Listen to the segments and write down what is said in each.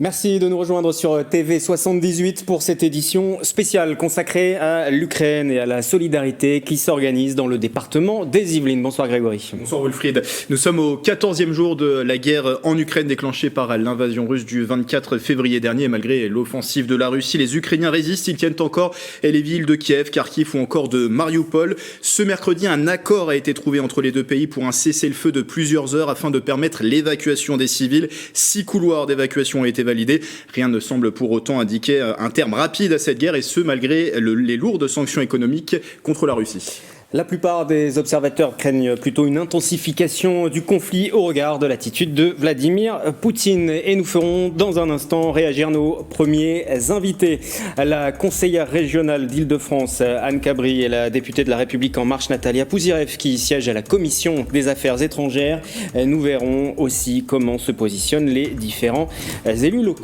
Merci de nous rejoindre sur TV78 pour cette édition spéciale consacrée à l'Ukraine et à la solidarité qui s'organise dans le département des Yvelines. Bonsoir Grégory. Bonsoir Wilfried. Nous sommes au 14e jour de la guerre en Ukraine déclenchée par l'invasion russe du 24 février dernier. Malgré l'offensive de la Russie, les Ukrainiens résistent. Ils tiennent encore les villes de Kiev, Kharkiv ou encore de Mariupol. Ce mercredi, un accord a été trouvé entre les deux pays pour un cessez-le-feu de plusieurs heures afin de permettre l'évacuation des civils. 6 couloirs d'évacuation ont été validé. Rien ne semble pour autant indiquer un terme rapide à cette guerre, et ce malgré les lourdes sanctions économiques contre la Russie. La plupart des observateurs craignent plutôt une intensification du conflit au regard de l'attitude de Vladimir Poutine. Et nous ferons dans un instant réagir nos premiers invités. La conseillère régionale d'Île-de-France, Anne Cabri, et la députée de La République En Marche, Natalia Pouzyrev, qui siège à la Commission des Affaires étrangères. Nous verrons aussi comment se positionnent les différents élus locaux.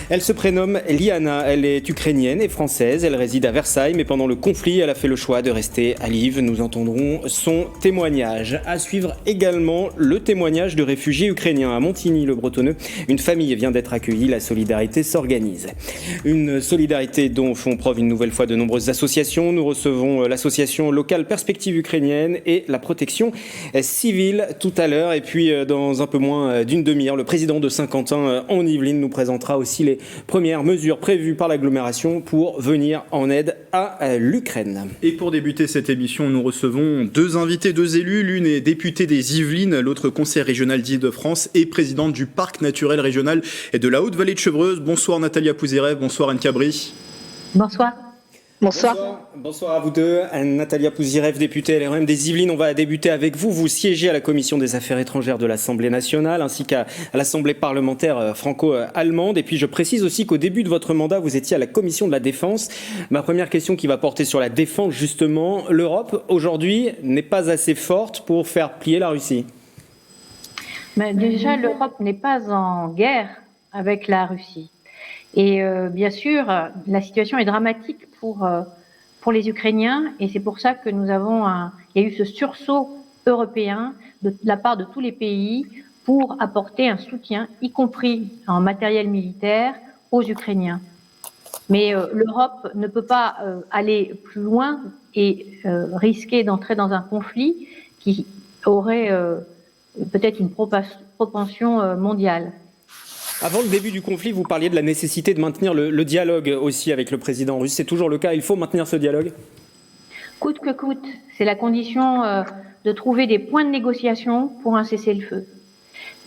Elle se prénomme Liana, elle est ukrainienne et française, elle réside à Versailles, mais pendant le conflit, elle a fait le choix de rester à Lviv. Nous entendrons son témoignage. À suivre également le témoignage de réfugiés ukrainiens à Montigny-le-Bretonneux. Une famille vient d'être accueillie, la solidarité s'organise. Une solidarité dont font preuve une nouvelle fois de nombreuses associations. Nous recevons l'association locale Perspective Ukrainienne et la protection civile tout à l'heure. Et puis dans un peu moins d'une demi-heure, le président de Saint-Quentin en Yvelines nous présentera aussi les premières mesures prévues par l'agglomération pour venir en aide à l'Ukraine. Et pour débuter cette émission, nous recevons deux invités, deux élus. L'une est députée des Yvelines, l'autre conseiller régional d'Île-de-France et présidente du parc naturel régional et de la Haute-Vallée de Chevreuse. Bonsoir Natalia Pouzyrev, bonsoir Anne Cabri. Bonsoir. Bonsoir à vous deux. Natalia Pouzyrev, députée LREM des Yvelines. On va débuter avec vous. Vous siégez à la Commission des Affaires étrangères de l'Assemblée nationale ainsi qu'à l'Assemblée parlementaire franco-allemande. Et puis je précise aussi qu'au début de votre mandat, vous étiez à la Commission de la Défense. Ma première question qui va porter sur la défense justement. L'Europe aujourd'hui n'est pas assez forte pour faire plier la Russie. Mais déjà, l'Europe n'est pas en guerre avec la Russie. Et bien sûr, la situation est dramatique pour les Ukrainiens, et c'est pour ça que il y a eu ce sursaut européen de la part de tous les pays pour apporter un soutien, y compris en matériel militaire, aux Ukrainiens. Mais l'Europe ne peut pas aller plus loin et risquer d'entrer dans un conflit qui aurait peut-être une propension mondiale. Avant le début du conflit, vous parliez de la nécessité de maintenir le dialogue aussi avec le président russe. C'est toujours le cas, il faut maintenir ce dialogue ? Coûte que coûte, c'est la condition de trouver des points de négociation pour un cessez-le-feu.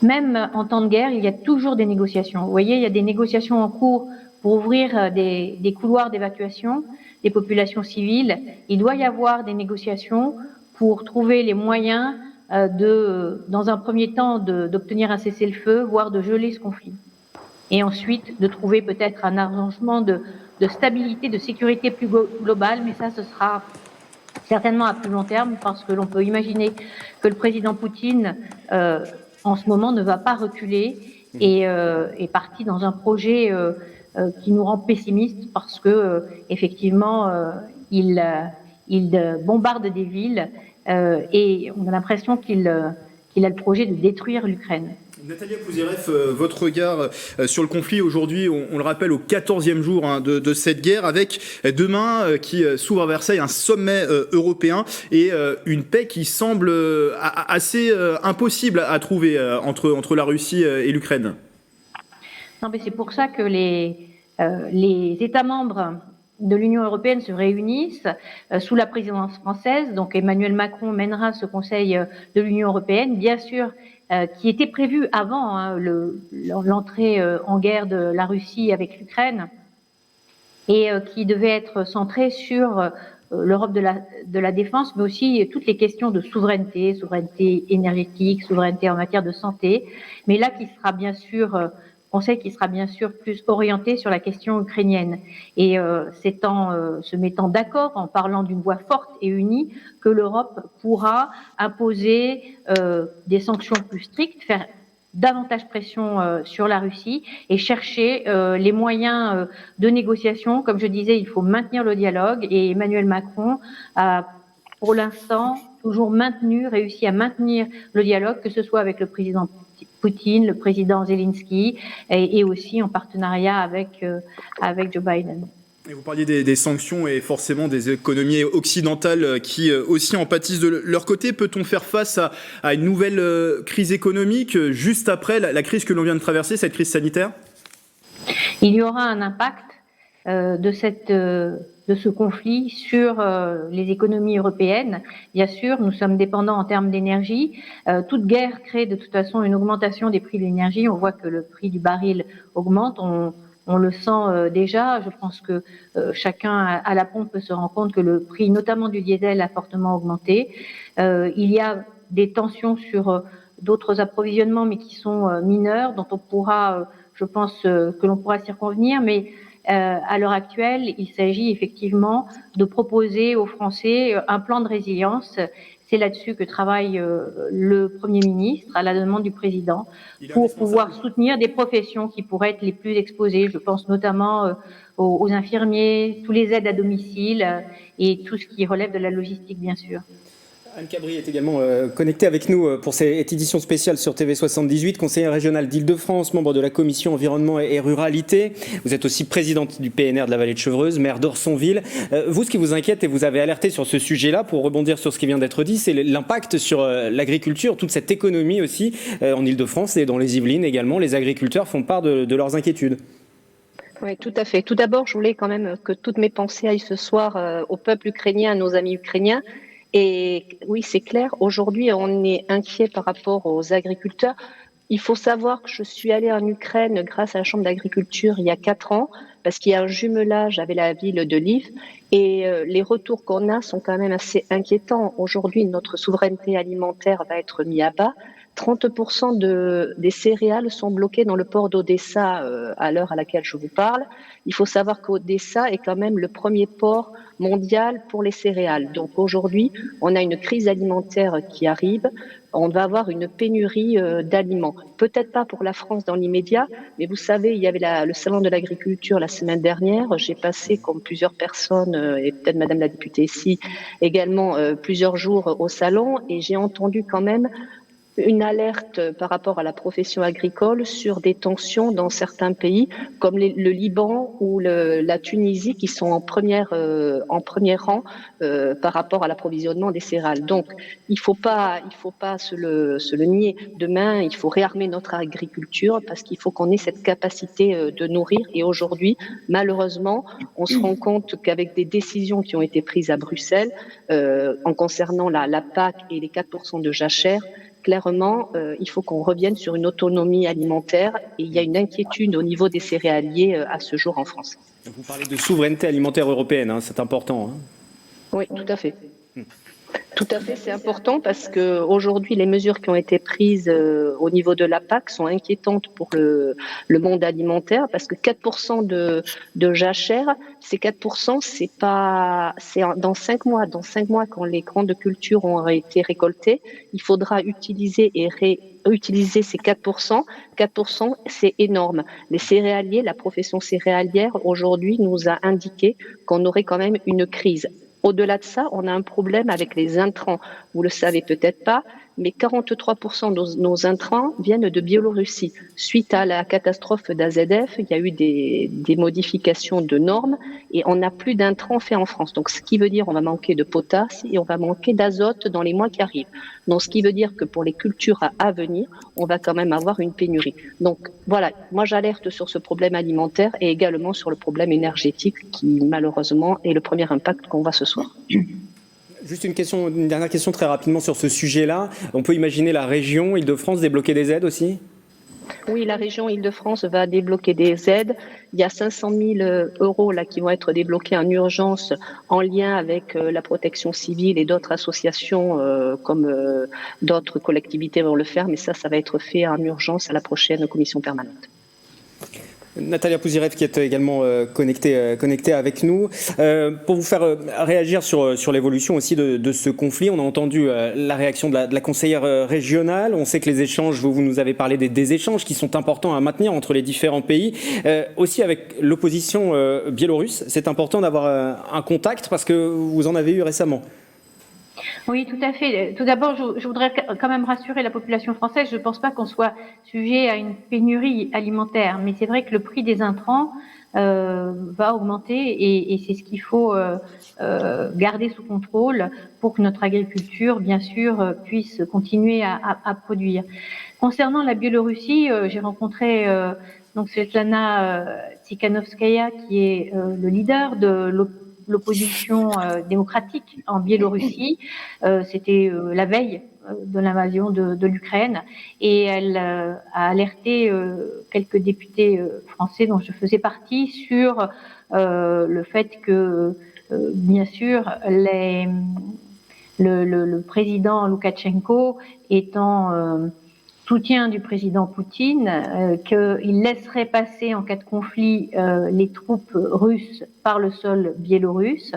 Même en temps de guerre, il y a toujours des négociations. Vous voyez, il y a des négociations en cours pour ouvrir des couloirs d'évacuation des populations civiles. Il doit y avoir des négociations pour trouver les moyens dans un premier temps, d'obtenir un cessez-le-feu, voire de geler ce conflit. Et ensuite, de trouver peut-être un arrangement de stabilité, de sécurité plus globale, mais ça, ce sera certainement à plus long terme, parce que l'on peut imaginer que le président Poutine, en ce moment, ne va pas reculer et est parti dans un projet qui nous rend pessimistes, parce que effectivement, il bombarde des villes et on a l'impression qu'il a le projet de détruire l'Ukraine. Natalia Pouzyrev, votre regard sur le conflit aujourd'hui, on le rappelle, au 14e jour de cette guerre, avec demain qui s'ouvre à Versailles un sommet européen et une paix qui semble assez impossible à trouver entre la Russie et l'Ukraine. Non, mais c'est pour ça que les États membres de l'Union européenne se réunissent sous la présidence française. Donc Emmanuel Macron mènera ce Conseil de l'Union européenne, bien sûr, qui était prévu avant l'entrée en guerre de la Russie avec l'Ukraine, et qui devait être centré sur l'Europe de la défense, mais aussi toutes les questions de souveraineté énergétique, souveraineté en matière de santé, mais là qui sera bien sûr Conseil qui sera bien sûr plus orienté sur la question ukrainienne. Et c'est en se mettant d'accord, en parlant d'une voix forte et unie, que l'Europe pourra imposer des sanctions plus strictes, faire davantage pression sur la Russie et chercher les moyens de négociation. Comme je disais, il faut maintenir le dialogue, et Emmanuel Macron a, pour l'instant, toujours réussi à maintenir le dialogue, que ce soit avec le président Poutine, le président Zelensky, et aussi en partenariat avec Joe Biden. Et vous parliez des sanctions et forcément des économies occidentales qui aussi en pâtissent de leur côté. Peut-on faire face à une nouvelle crise économique juste après la crise que l'on vient de traverser, cette crise sanitaire ? Il y aura un impact de ce conflit sur les économies européennes. Bien sûr, nous sommes dépendants en termes d'énergie. Toute guerre crée de toute façon une augmentation des prix de l'énergie. On voit que le prix du baril augmente. On le sent déjà. Je pense que chacun à la pompe se rend compte que le prix, notamment du diesel, a fortement augmenté. Il y a des tensions sur d'autres approvisionnements, mais qui sont mineurs, dont on pourra, je pense, que l'on pourra s'y convenir. Mais à l'heure actuelle, il s'agit effectivement de proposer aux Français un plan de résilience. C'est là-dessus que travaille le Premier ministre à la demande du Président pour pouvoir soutenir des professions qui pourraient être les plus exposées. Je pense notamment aux infirmiers, tous les aides à domicile et tout ce qui relève de la logistique, bien sûr. Anne Cabri est également connectée avec nous pour cette édition spéciale sur TV78, conseillère régionale d'Île-de-France, membre de la commission environnement et ruralité. Vous êtes aussi présidente du PNR de la vallée de Chevreuse, maire d'Orsonville. Vous, ce qui vous inquiète, et vous avez alerté sur ce sujet-là, pour rebondir sur ce qui vient d'être dit, c'est l'impact sur l'agriculture, toute cette économie aussi en Île-de-France et dans les Yvelines également. Les agriculteurs font part de leurs inquiétudes. Oui, tout à fait. Tout d'abord, je voulais quand même que toutes mes pensées aillent ce soir au peuple ukrainien, à nos amis ukrainiens. Et oui, c'est clair, aujourd'hui, on est inquiet par rapport aux agriculteurs. Il faut savoir que je suis allée en Ukraine grâce à la Chambre d'agriculture il y a 4 ans, parce qu'il y a un jumelage avec la ville de Lviv. Et les retours qu'on a sont quand même assez inquiétants. Aujourd'hui, notre souveraineté alimentaire va être mise à bas. 30% des céréales sont bloquées dans le port d'Odessa à l'heure à laquelle je vous parle. Il faut savoir qu'Odessa est quand même le premier port mondial pour les céréales. Donc aujourd'hui, on a une crise alimentaire qui arrive. On va avoir une pénurie d'aliments. Peut-être pas pour la France dans l'immédiat, mais vous savez, il y avait le salon de l'agriculture la semaine dernière. J'ai passé, comme plusieurs personnes, et peut-être Madame la députée ici, également plusieurs jours au salon, et j'ai entendu quand même une alerte par rapport à la profession agricole sur des tensions dans certains pays comme le Liban ou la Tunisie qui sont en premier rang par rapport à l'approvisionnement des céréales. Donc il faut pas se le nier. Demain, il faut réarmer notre agriculture parce qu'il faut qu'on ait cette capacité de nourrir. Et aujourd'hui, malheureusement, on se rend compte qu'avec des décisions qui ont été prises à Bruxelles en concernant la PAC et les 4% de jachère, clairement, il faut qu'on revienne sur une autonomie alimentaire et il y a une inquiétude au niveau des céréaliers à ce jour en France. Vous parlez de souveraineté alimentaire européenne, hein, c'est important. Hein. Oui, tout à fait. Tout à fait, c'est important parce que aujourd'hui, les mesures qui ont été prises au niveau de la PAC sont inquiétantes pour le monde alimentaire parce que 4% de jachère, ces 4%, c'est dans 5 mois. Dans 5 mois, quand les grandes cultures ont été récoltées, il faudra utiliser et réutiliser ces 4%. 4%, c'est énorme. Les céréaliers, la profession céréalière, aujourd'hui, nous a indiqué qu'on aurait quand même une crise. Au-delà de ça, on a un problème avec les intrants. Vous le savez peut-être pas, mais 43% de nos intrants viennent de Biélorussie. Suite à la catastrophe d'AZF, il y a eu des modifications de normes et on n'a plus d'intrants faits en France. Donc, ce qui veut dire on va manquer de potasse et on va manquer d'azote dans les mois qui arrivent. Donc, ce qui veut dire que pour les cultures à venir, on va quand même avoir une pénurie. Donc, voilà, moi j'alerte sur ce problème alimentaire et également sur le problème énergétique qui, malheureusement, est le premier impact qu'on voit ce soir. Juste une dernière question très rapidement sur ce sujet-là. On peut imaginer la région Île-de-France débloquer des aides aussi ? Oui, la région Île-de-France va débloquer des aides. Il y a 500 000 euros là, qui vont être débloqués en urgence en lien avec la protection civile et d'autres associations comme d'autres collectivités vont le faire. Mais ça va être fait en urgence à la prochaine commission permanente. Natalia Pouzyrev qui est également connectée avec nous. Pour vous faire réagir sur l'évolution aussi de ce conflit, on a entendu la réaction de la conseillère régionale. On sait que les échanges, vous nous avez parlé des échanges qui sont importants à maintenir entre les différents pays. Aussi avec l'opposition biélorusse, c'est important d'avoir un contact parce que vous en avez eu récemment. Oui, tout à fait. Tout d'abord, je voudrais quand même rassurer la population française. Je ne pense pas qu'on soit sujet à une pénurie alimentaire, mais c'est vrai que le prix des intrants va augmenter et c'est ce qu'il faut garder sous contrôle pour que notre agriculture, bien sûr, puisse continuer à produire. Concernant la Biélorussie, j'ai rencontré donc Svetlana Tsikhanovskaya, qui est le leader de l'opposition démocratique en Biélorussie. C'était la veille de l'invasion de l'Ukraine et elle a alerté quelques députés français dont je faisais partie sur le fait que, bien sûr, le président Loukachenko étant soutien du président Poutine, qu'il laisserait passer en cas de conflit les troupes russes par le sol biélorusse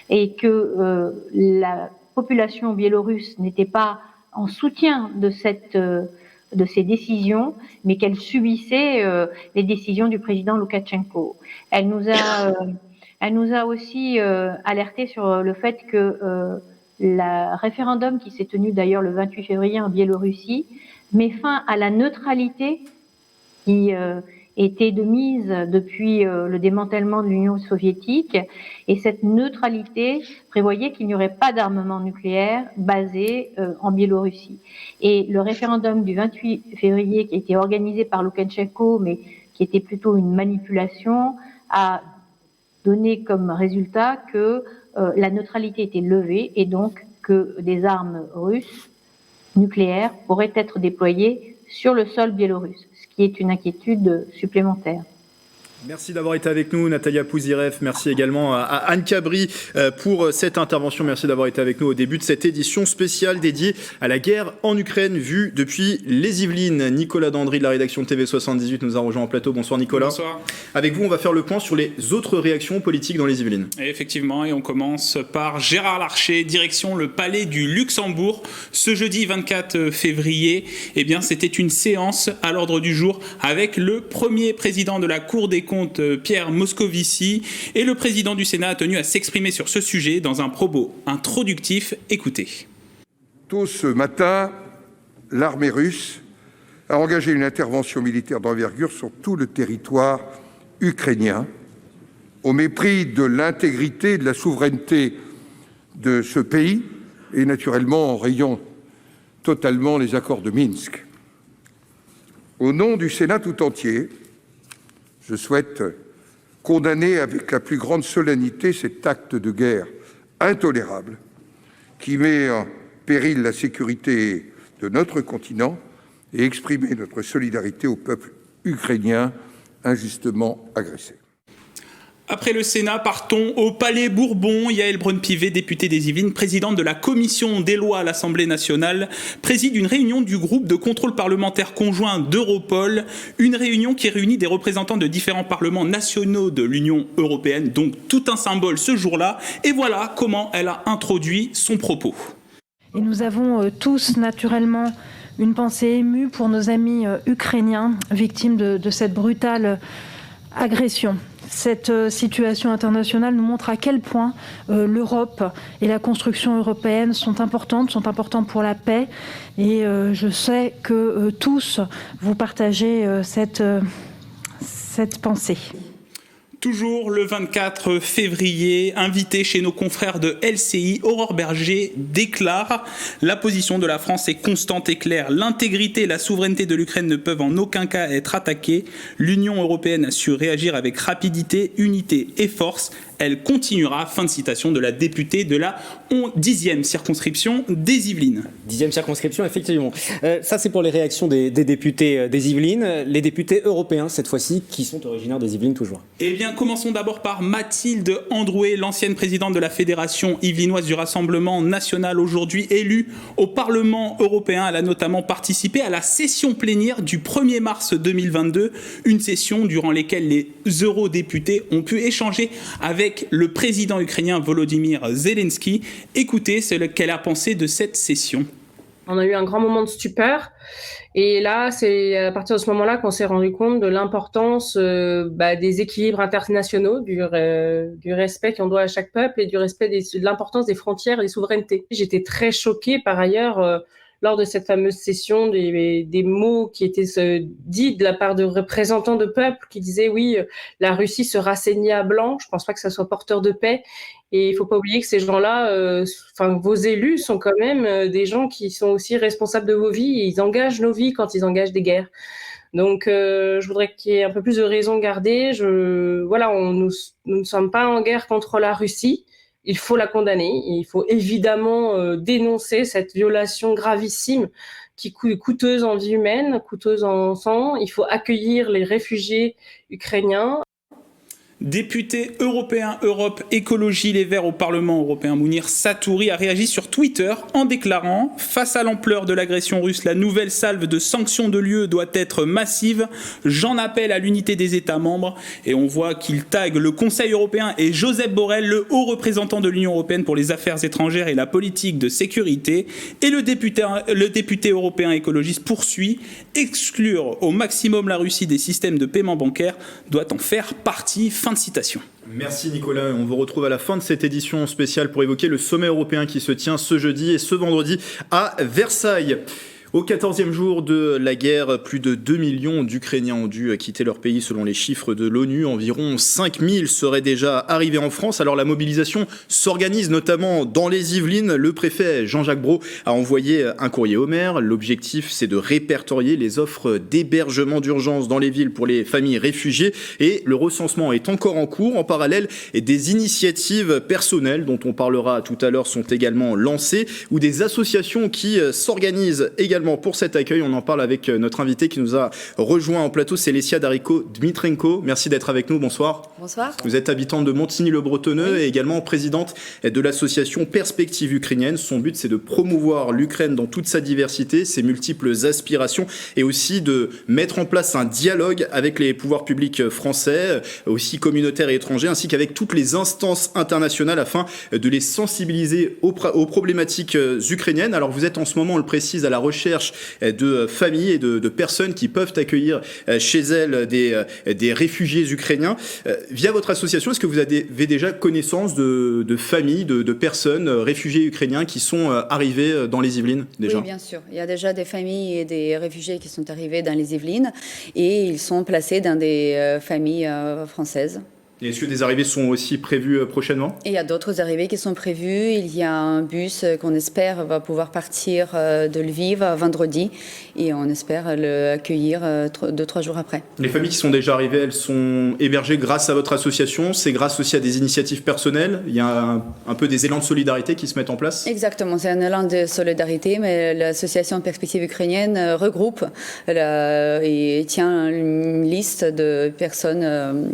et que la population biélorusse n'était pas en soutien de ces décisions, mais qu'elle subissait les décisions du président Loukachenko. Elle nous a aussi alerté sur le fait que le référendum qui s'est tenu d'ailleurs le 28 février en Biélorussie met fin à la neutralité qui était de mise depuis le démantèlement de l'Union soviétique. Et cette neutralité prévoyait qu'il n'y aurait pas d'armement nucléaire basé en Biélorussie. Et le référendum du 28 février, qui a été organisé par Loukachenko, mais qui était plutôt une manipulation, a donné comme résultat que la neutralité était levée et donc que des armes russes nucléaires pourraient être déployés sur le sol biélorusse, ce qui est une inquiétude supplémentaire. Merci d'avoir été avec nous, Natalia Pouzirev. Merci également à Anne Cabri pour cette intervention. Merci d'avoir été avec nous au début de cette édition spéciale dédiée à la guerre en Ukraine, vue depuis les Yvelines. Nicolas Dandry de la rédaction de TV78 nous a rejoint en plateau. Bonsoir Nicolas. Bonsoir. Avec vous, on va faire le point sur les autres réactions politiques dans les Yvelines. Et effectivement, et on commence par Gérard Larcher, direction le Palais du Luxembourg. Ce jeudi 24 février, eh bien, c'était une séance à l'ordre du jour avec le premier président de la Cour des comptes, Pierre Moscovici, et le président du Sénat a tenu à s'exprimer sur ce sujet dans un propos introductif. Écoutez. Tôt ce matin, l'armée russe a engagé une intervention militaire d'envergure sur tout le territoire ukrainien, au mépris de l'intégrité et de la souveraineté de ce pays, et naturellement en rayant totalement les accords de Minsk. Au nom du Sénat tout entier, je souhaite condamner avec la plus grande solennité cet acte de guerre intolérable qui met en péril la sécurité de notre continent et exprimer notre solidarité au peuple ukrainien injustement agressé. Après le Sénat, partons au Palais Bourbon. Yaël Braun-Pivet, députée des Yvelines, présidente de la commission des lois à l'Assemblée nationale, préside une réunion du groupe de contrôle parlementaire conjoint d'Europol, une réunion qui réunit des représentants de différents parlements nationaux de l'Union européenne, donc tout un symbole ce jour-là. Et voilà comment elle a introduit son propos. Et nous avons tous naturellement une pensée émue pour nos amis ukrainiens, victimes de cette brutale agression. Cette situation internationale nous montre à quel point l'Europe et la construction européenne sont importantes pour la paix. Et je sais que tous, vous partagez cette pensée. Toujours le 24 février, invité chez nos confrères de LCI, Aurore Berger déclare « La position de la France est constante et claire. L'intégrité et la souveraineté de l'Ukraine ne peuvent en aucun cas être attaquées. L'Union européenne a su réagir avec rapidité, unité et force. Elle continuera », fin de citation de la députée de la 10e circonscription des Yvelines. 10e circonscription, effectivement. Ça, c'est pour les réactions des députés des Yvelines. Les députés européens, cette fois-ci, qui sont originaires des Yvelines toujours. Eh bien, commençons d'abord par Mathilde Androuet, l'ancienne présidente de la Fédération yvelinoise du Rassemblement national, aujourd'hui élue au Parlement européen. Elle a notamment participé à la session plénière du 1er mars 2022, une session durant laquelle les eurodéputés ont pu échanger avec le président ukrainien Volodymyr Zelensky. Écoutez ce qu'elle a pensé de cette session. On a eu un grand moment de stupeur Et là, c'est à partir de ce moment-là qu'on s'est rendu compte de l'importance des équilibres internationaux, du respect qu'on doit à chaque peuple et du respect de l'importance des frontières et des souverainetés. J'étais très choquée par ailleurs lors de cette fameuse session des mots qui étaient dits de la part de représentants de peuples qui disaient oui, la Russie se rassaignit à blanc. Je pense pas que ça soit porteur de paix. Et il faut pas oublier que ces gens-là, vos élus sont quand même des gens qui sont aussi responsables de vos vies. Et ils engagent nos vies quand ils engagent des guerres. Donc, je voudrais qu'il y ait un peu plus de raison gardée. Nous ne sommes pas en guerre contre la Russie. Il faut la condamner. Il faut évidemment dénoncer cette violation gravissime qui est coûteuse en vie humaine, coûteuse en sang. Il faut accueillir les réfugiés ukrainiens. Député européen Europe Écologie Les Verts au Parlement européen, Mounir Satouri a réagi sur Twitter en déclarant « Face à l'ampleur de l'agression russe, la nouvelle salve de sanctions de l'UE doit être massive. J'en appelle à l'unité des États membres. » Et on voit qu'il tague le Conseil européen et Josep Borrell, le haut représentant de l'Union européenne pour les affaires étrangères et la politique de sécurité. Et le député européen écologiste poursuit « Exclure au maximum la Russie des systèmes de paiement bancaire doit en faire partie. » Fin de citation. Merci Nicolas, on vous retrouve à la fin de cette édition spéciale pour évoquer le sommet européen qui se tient ce jeudi et ce vendredi à Versailles. Au 14e jour de la guerre, plus de 2 millions d'Ukrainiens ont dû quitter leur pays selon les chiffres de l'ONU. Environ 5000 seraient déjà arrivés en France. Alors la mobilisation s'organise notamment dans les Yvelines. Le préfet Jean-Jacques Brault a envoyé un courrier au maire. L'objectif, c'est de répertorier les offres d'hébergement d'urgence dans les villes pour les familles réfugiées. Et le recensement est encore en cours. En parallèle, des initiatives personnelles dont on parlera tout à l'heure sont également lancées ou des associations qui s'organisent également pour cet accueil. On en parle avec notre invité qui nous a rejoint en plateau, c'est Lesia Dariko-Dmitrenko. Merci d'être avec nous, bonsoir. Bonsoir. Vous êtes habitante de Montigny-le-Bretonneux oui. Et également présidente de l'association Perspective Ukrainienne. Son but, c'est de promouvoir l'Ukraine dans toute sa diversité, ses multiples aspirations et aussi de mettre en place un dialogue avec les pouvoirs publics français, aussi communautaires et étrangers, ainsi qu'avec toutes les instances internationales afin de les sensibiliser aux problématiques ukrainiennes. Alors vous êtes en ce moment, on le précise, à la recherche de familles et de personnes qui peuvent accueillir chez elles des réfugiés ukrainiens. Via votre association, est-ce que vous avez déjà connaissance de familles, de personnes réfugiés ukrainiens qui sont arrivés dans les Yvelines déjà ? Oui, bien sûr. Il y a déjà des familles et des réfugiés qui sont arrivés dans les Yvelines et ils sont placés dans des familles françaises. Et est-ce que des arrivées sont aussi prévues prochainement ? Il y a d'autres arrivées qui sont prévues. Il y a un bus qu'on espère va pouvoir partir de Lviv vendredi et on espère l'accueillir 2-3 jours après. Les familles qui sont déjà arrivées, elles sont hébergées grâce à votre association. C'est grâce aussi à des initiatives personnelles. Il y a un peu des élans de solidarité qui se mettent en place. Exactement, c'est un élan de solidarité, mais l'association Perspective Ukrainienne regroupe et tient une liste de personnes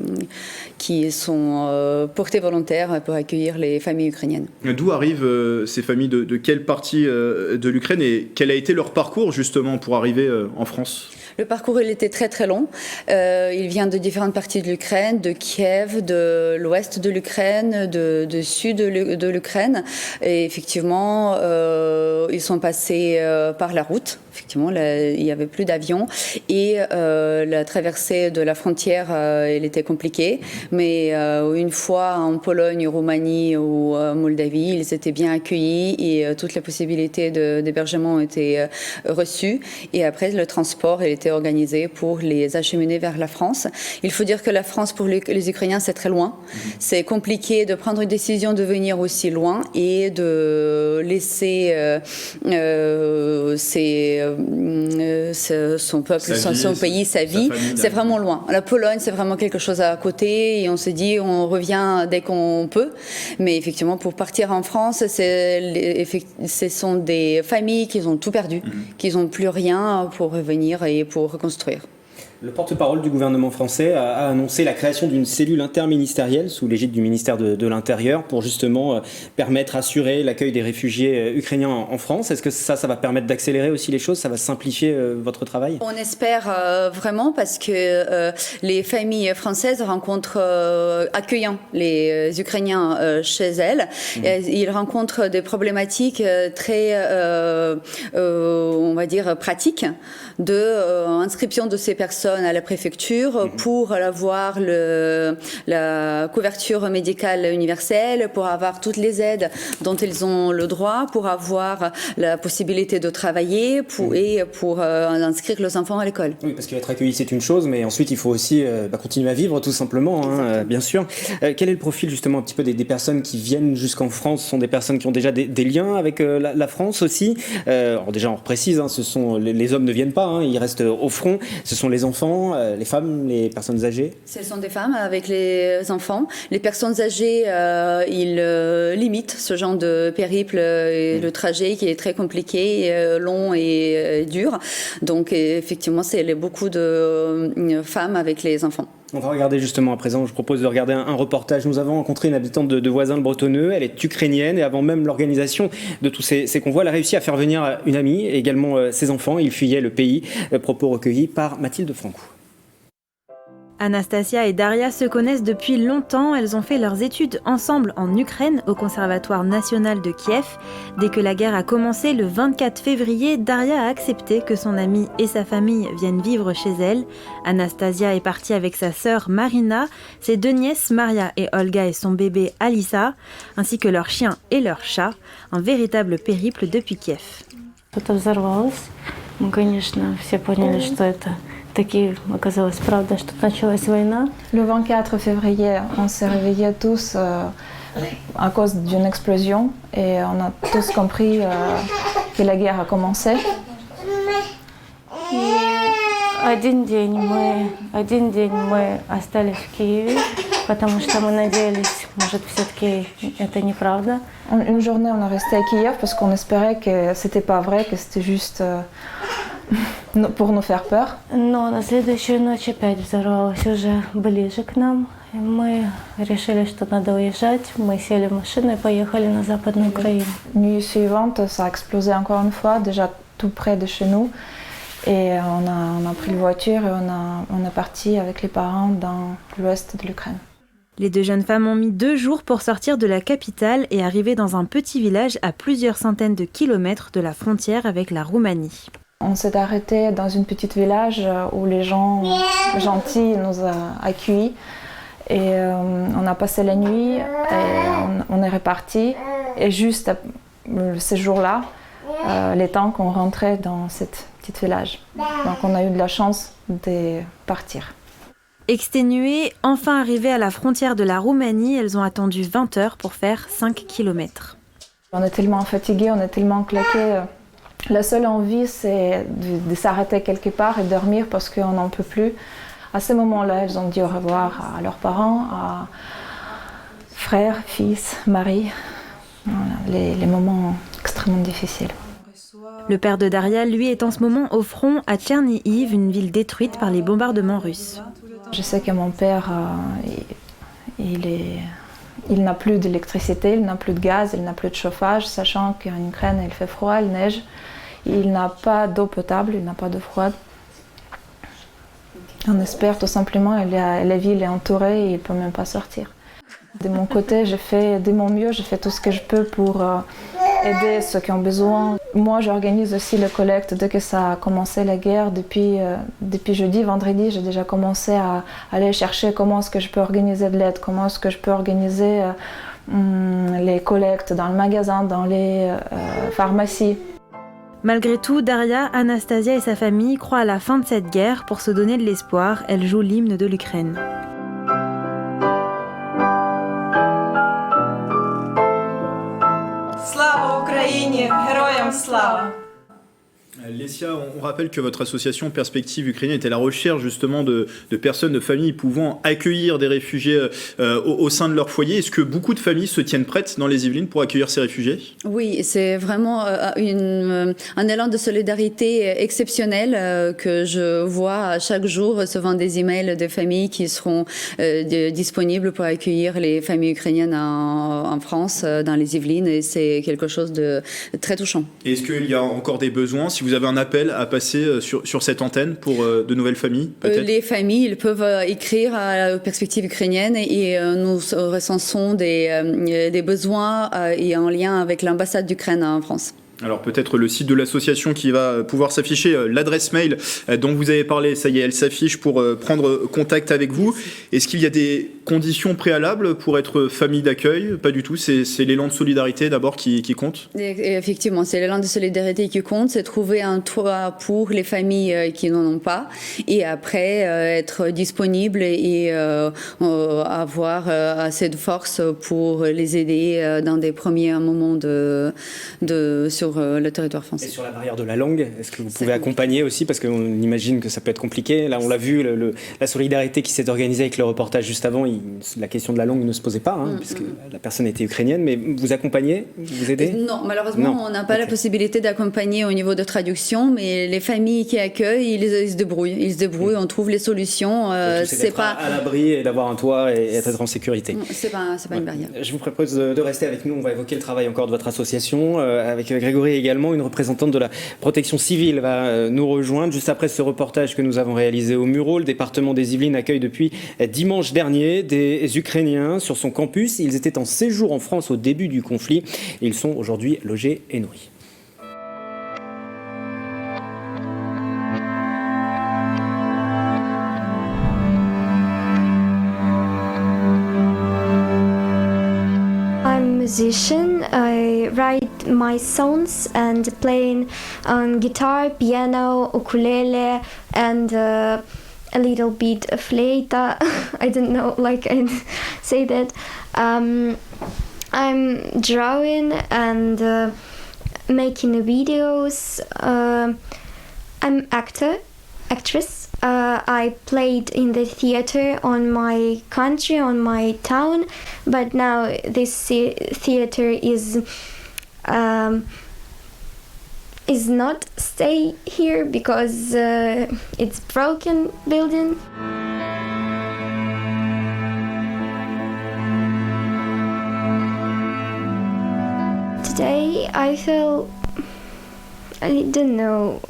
qui sont portées volontaires pour accueillir les familles ukrainiennes. D'où arrivent ces familles, de quelle partie de l'Ukraine et quel a été leur parcours justement pour arriver en France ? Le parcours, il était très très long. Il vient de différentes parties de l'Ukraine, de Kiev, de l'ouest de l'Ukraine, du sud de l'Ukraine. Et effectivement, ils sont passés par la route. Effectivement, il n'y avait plus d'avions. Et la traversée de la frontière, elle était compliquée. Mais une fois en Pologne, Roumanie ou Moldavie, ils étaient bien accueillis et toutes les possibilités d'hébergement ont été reçues. Et après, le transport, il était organisé pour les acheminer vers la France. Il faut dire que la France, pour les Ukrainiens, c'est très loin. C'est compliqué de prendre une décision de venir aussi loin et de laisser son peuple, son pays, sa vie. C'est vraiment loin. La Pologne, c'est vraiment quelque chose à côté et on se dit on revient dès qu'on peut. Mais effectivement, pour partir en France, ce sont des familles qui ont tout perdu, qui n'ont plus rien pour revenir et pour reconstruire. Le porte-parole du gouvernement français a annoncé la création d'une cellule interministérielle sous l'égide du ministère de l'Intérieur pour justement permettre, assurer l'accueil des réfugiés ukrainiens en France. Est-ce que ça va permettre d'accélérer aussi les choses? Ça va simplifier votre travail? On espère vraiment parce que les familles françaises accueillant les Ukrainiens chez elles, ils rencontrent des problématiques très, on va dire, pratiques de inscription de ces personnes à la préfecture pour avoir la couverture médicale universelle, pour avoir toutes les aides dont ils ont le droit, pour avoir la possibilité de travailler et pour inscrire leurs enfants à l'école. Oui, parce qu'être accueilli c'est une chose, mais ensuite il faut aussi continuer à vivre tout simplement, bien sûr. Quel est le profil justement un petit peu des personnes qui viennent jusqu'en France? Ce sont des personnes qui ont déjà des liens avec la France aussi. Alors déjà on précise, les hommes ne viennent pas, ils restent au front. Ce sont les enfants, les femmes, les personnes âgées? Ce sont des femmes avec les enfants. Les personnes âgées, ils limitent ce genre de périple et le trajet qui est très compliqué, long et dur. Donc effectivement, c'est beaucoup de femmes avec les enfants. On va regarder justement à présent, je propose de regarder un reportage. Nous avons rencontré une habitante de Voisins-le-Bretonneux, elle est ukrainienne et avant même l'organisation de tous ces convois, elle a réussi à faire venir une amie et également ses enfants. Ils fuyaient le pays. Propos recueillis par Mathilde Franco. Anastasia et Daria se connaissent depuis longtemps. Elles ont fait leurs études ensemble en Ukraine, au Conservatoire national de Kiev. Dès que la guerre a commencé le 24 février, Daria a accepté que son amie et sa famille viennent vivre chez elle. Anastasia est partie avec sa sœur Marina, ses deux nièces Maria et Olga et son bébé Alissa, ainsi que leur chien et leur chat. Un véritable périple depuis Kiev. Le 24 février, on s'est réveillés tous à cause d'une explosion et on a tous compris que la guerre a commencé. Один день мы остались в Киеве, потому что мы надеялись, может, все-таки это неправда. Une journée, on est resté à Kiev parce qu'on espérait que c'était pas vrai, que c'était juste pour nous faire peur. Но на следующую ночь опять взорвалось уже ближе к нам. И мы решили, что надо уезжать. Мы сели в машину и поехали на Западную Украину. Nuit suivante, ça a explosé encore une fois, déjà tout près de chez nous. Et on a pris la voiture et on est parti avec les parents dans l'ouest de l'Ukraine. Les deux jeunes femmes ont mis 2 jours pour sortir de la capitale et arriver dans un petit village à plusieurs centaines de kilomètres de la frontière avec la Roumanie. On s'est arrêté dans un petit village où les gens gentils nous ont accueillis. Et on a passé la nuit et on est reparti. Et juste ce jour-là, les tanks ont rentré dans ce petit village. Donc on a eu de la chance de partir. Exténuées, enfin arrivées à la frontière de la Roumanie, elles ont attendu 20 heures pour faire 5 kilomètres. On est tellement fatigués, on est tellement claqués. La seule envie, c'est de s'arrêter quelque part et dormir parce qu'on n'en peut plus. À ce moment-là, elles ont dit au revoir à leurs parents, à frères, fils, mari. Voilà, les moments extrêmement difficiles. Le père de Daria, lui, est en ce moment au front à Tchernihiv, une ville détruite par les bombardements russes. Je sais que mon père, il n'a plus d'électricité, il n'a plus de gaz, il n'a plus de chauffage, sachant qu'en Ukraine, il fait froid, il neige. Il n'a pas d'eau potable, il n'a pas d'eau froide. On espère tout simplement, la ville est entourée et il ne peut même pas sortir. De mon côté, j'ai fait de mon mieux, j'ai fait tout ce que je peux pour aider ceux qui ont besoin. Moi, j'organise aussi le collecte dès que ça a commencé la guerre. Depuis jeudi, vendredi, j'ai déjà commencé à aller chercher comment est-ce que je peux organiser de l'aide, comment est-ce que je peux organiser les collectes dans le magasin, dans les pharmacies. Malgré tout, Daria, Anastasia et sa famille croient à la fin de cette guerre. Pour se donner de l'espoir, elle joue l'hymne de l'Ukraine. Слава Україні! Героям слава! Lesia, on rappelle que votre association Perspective Ukrainienne est à la recherche justement de personnes, de familles pouvant accueillir des réfugiés au sein de leur foyer. Est-ce que beaucoup de familles se tiennent prêtes dans les Yvelines pour accueillir ces réfugiés ? Oui, c'est vraiment un élan de solidarité exceptionnel que je vois chaque jour, recevant des emails de familles qui seront disponibles pour accueillir les familles ukrainiennes en France, dans les Yvelines, et c'est quelque chose de très touchant. Est-ce qu'il y a encore des besoins ? Si vous avez un appel à passer sur cette antenne pour de nouvelles familles, peut-être ? Les familles, ils peuvent écrire à la Perspective Ukrainienne et nous recensons des besoins et en lien avec l'ambassade d'Ukraine en France. Alors peut-être le site de l'association qui va pouvoir s'afficher, l'adresse mail dont vous avez parlé, ça y est, elle s'affiche pour prendre contact avec vous. Est-ce qu'il y a des conditions préalables pour être famille d'accueil ? Pas du tout, c'est l'élan de solidarité d'abord qui compte ? Et effectivement, c'est l'élan de solidarité qui compte, c'est trouver un toit pour les familles qui n'en ont pas, et après être disponible et avoir assez de force pour les aider dans des premiers moments sur le territoire français. Et sur la barrière de la langue, est-ce que vous pouvez accompagner aussi, parce qu'on imagine que ça peut être compliqué. Là, on l'a vu, la solidarité qui s'est organisée avec le reportage juste avant, la question de la langue ne se posait pas, puisque la personne était ukrainienne, mais vous accompagnez, vous aidez ? Non, malheureusement, on n'a pas la possibilité d'accompagner au niveau de traduction, mais les familles qui accueillent, ils se débrouillent, on trouve les solutions. C'est pas à l'abri et d'avoir un toit et être en sécurité. C'est pas une barrière. Je vous propose de rester avec nous, on va évoquer le travail encore de votre association, avec Grégory également, une représentante de la protection civile va nous rejoindre juste après ce reportage que nous avons réalisé au Mureau. Le département des Yvelines accueille depuis dimanche dernier des Ukrainiens sur son campus. Ils étaient en séjour en France au début du conflit. Ils sont aujourd'hui logés et nourris. Musician. I write my songs and playing on guitar, piano, ukulele, and a little bit of flauta. I don't know, like I say that. I'm drawing and making videos. I'm actress. I played in the theater on my country, on my town, but now this theater is not stay here because it's broken building. Today I feel, I don't know,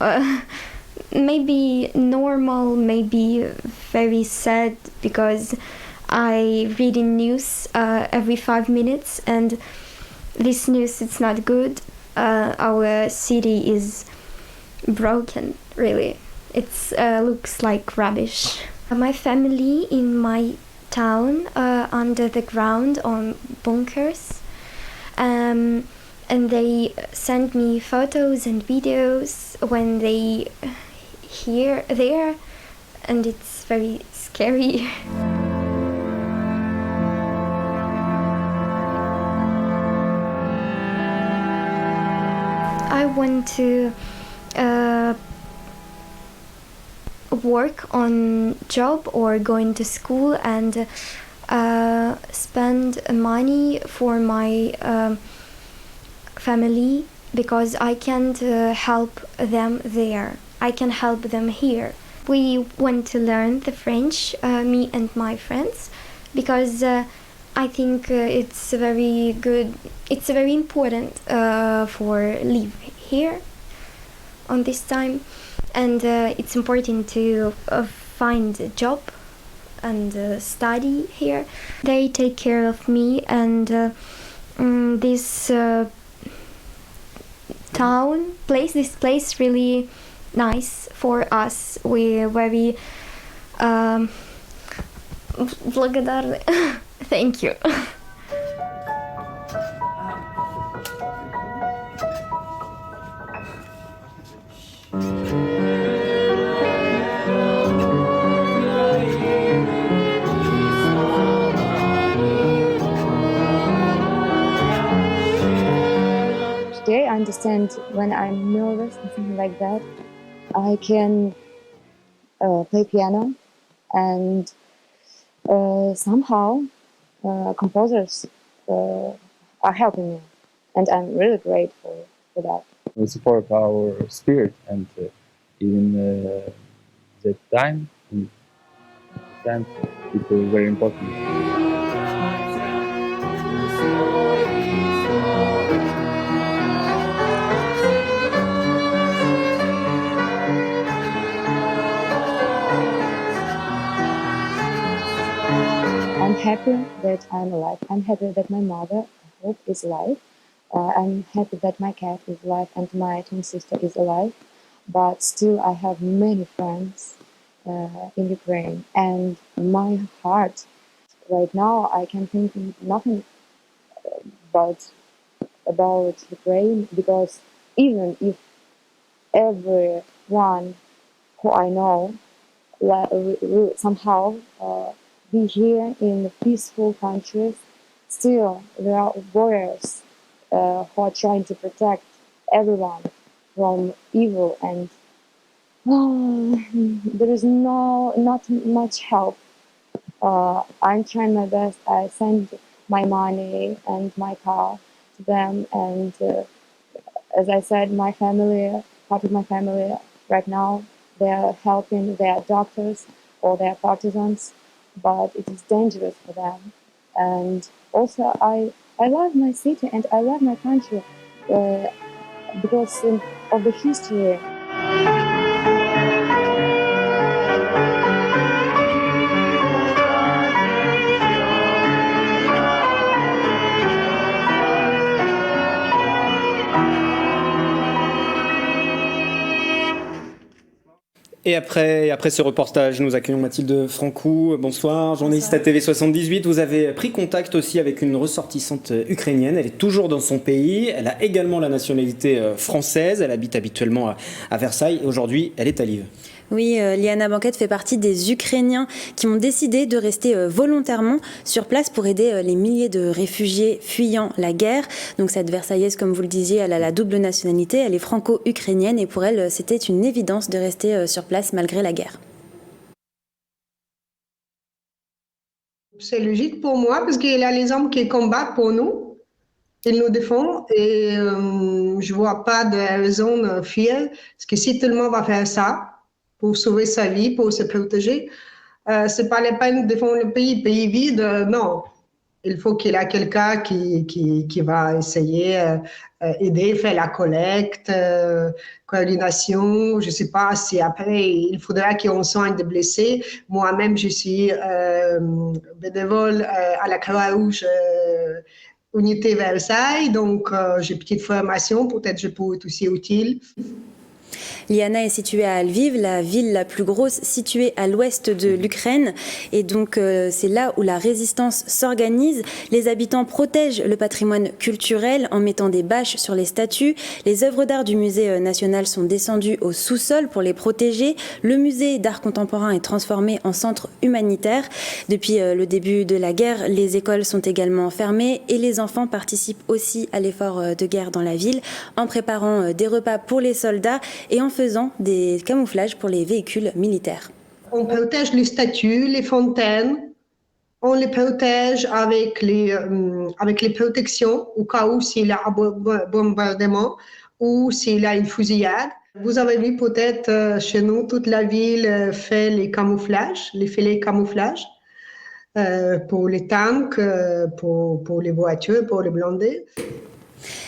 maybe normal, maybe very sad, because I read in news every 5 minutes, and this news it's not good. Our city is broken, really. It looks like rubbish. My family in my town under the ground on bunkers, and they send me photos and videos when they there, and it's very scary. I want to work on job or going to school and spend money for my family, because I can't help them there. I can help them here. We want to learn the French, me and my friends, because I think it's very good. It's very important for live here on this time, and it's important to find a job and study here. They take care of me, and this this place really nice for us. We're very благодарны. Thank you. Today I understand understand when I'm nervous and something like that, I can play piano, and somehow composers are helping me, and I'm really grateful for that. We support our spirit, and in that time, it was very important. I'm happy that I'm alive. I'm happy that my mother, I hope, is alive. I'm happy that my cat is alive and my twin sister is alive. But still, I have many friends in Ukraine. And my heart, right now, I can think nothing about Ukraine, because even if everyone who I know somehow be here in peaceful countries, still there are warriors who are trying to protect everyone from evil, and there is not much help. I'm trying my best. I send my money and my car to them, and as I said, my family, part of my family right now, they are helping their doctors or their partisans, but it is dangerous for them. And also, I love my city and I love my country because of the history. Et après ce reportage, nous accueillons Mathilde Francou. Bonsoir, journaliste à TV78. Vous avez pris contact aussi avec une ressortissante ukrainienne. Elle est toujours dans son pays. Elle a également la nationalité française. Elle habite habituellement à Versailles. Et aujourd'hui, elle est à Lviv. Oui, Liana Banquette fait partie des Ukrainiens qui ont décidé de rester volontairement sur place pour aider les milliers de réfugiés fuyant la guerre. Donc cette Versaillaise, comme vous le disiez, elle a la double nationalité, elle est franco-ukrainienne et pour elle, c'était une évidence de rester sur place malgré la guerre. C'est logique pour moi parce qu'il y a les hommes qui combattent pour nous. Ils nous défendent et je ne vois pas de raison de fuir. Parce que si tout le monde va faire ça, pour sauver sa vie, pour se protéger. Ce n'est pas la peine de défendre le pays. Pays vide, non. Il faut qu'il y ait quelqu'un qui va essayer aider, faire la collecte, coordination. Je ne sais pas si après, il faudra qu'on soigne des blessés. Moi-même, je suis bénévole à la Croix-Rouge Unité Versailles, donc j'ai une petite formation, peut-être je peux être aussi utile. Liana est située à Lviv, la ville la plus grosse située à l'ouest de l'Ukraine. Et donc, c'est là où la résistance s'organise. Les habitants protègent le patrimoine culturel en mettant des bâches sur les statues. Les œuvres d'art du musée national sont descendues au sous-sol pour les protéger. Le musée d'art contemporain est transformé en centre humanitaire. Depuis le début de la guerre, les écoles sont également fermées et les enfants participent aussi à l'effort de guerre dans la ville en préparant des repas pour les soldats et en faisant des camouflages pour les véhicules militaires. On protège les statues, les fontaines, on les protège avec les protections au cas où s'il y a un bombardement ou s'il y a une fusillade. Vous avez vu peut-être chez nous, toute la ville fait les camouflages, les filets camouflages pour les tanks, pour les voitures, pour les blindés.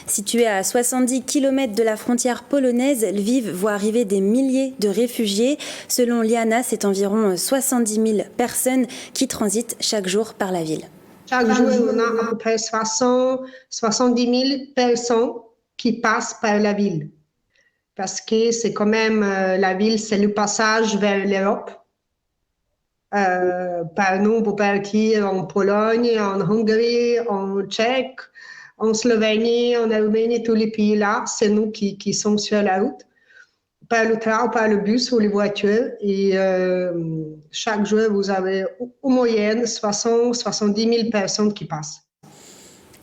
Située à 70 km de la frontière polonaise, Lviv voit arriver des milliers de réfugiés. Selon Liana, c'est environ 70 000 personnes qui transitent chaque jour par la ville. Chaque jour, on a à peu près 70 000 personnes qui passent par la ville. Parce que c'est quand même, la ville, c'est le passage vers l'Europe. Par nous, pour partir en Pologne, en Hongrie, en Tchèque, en Slovénie, en Roumanie, tous les pays là, c'est nous qui sommes sur la route, par le train, par le bus ou les voitures. Et chaque jour, vous avez en moyenne 70 000 personnes qui passent.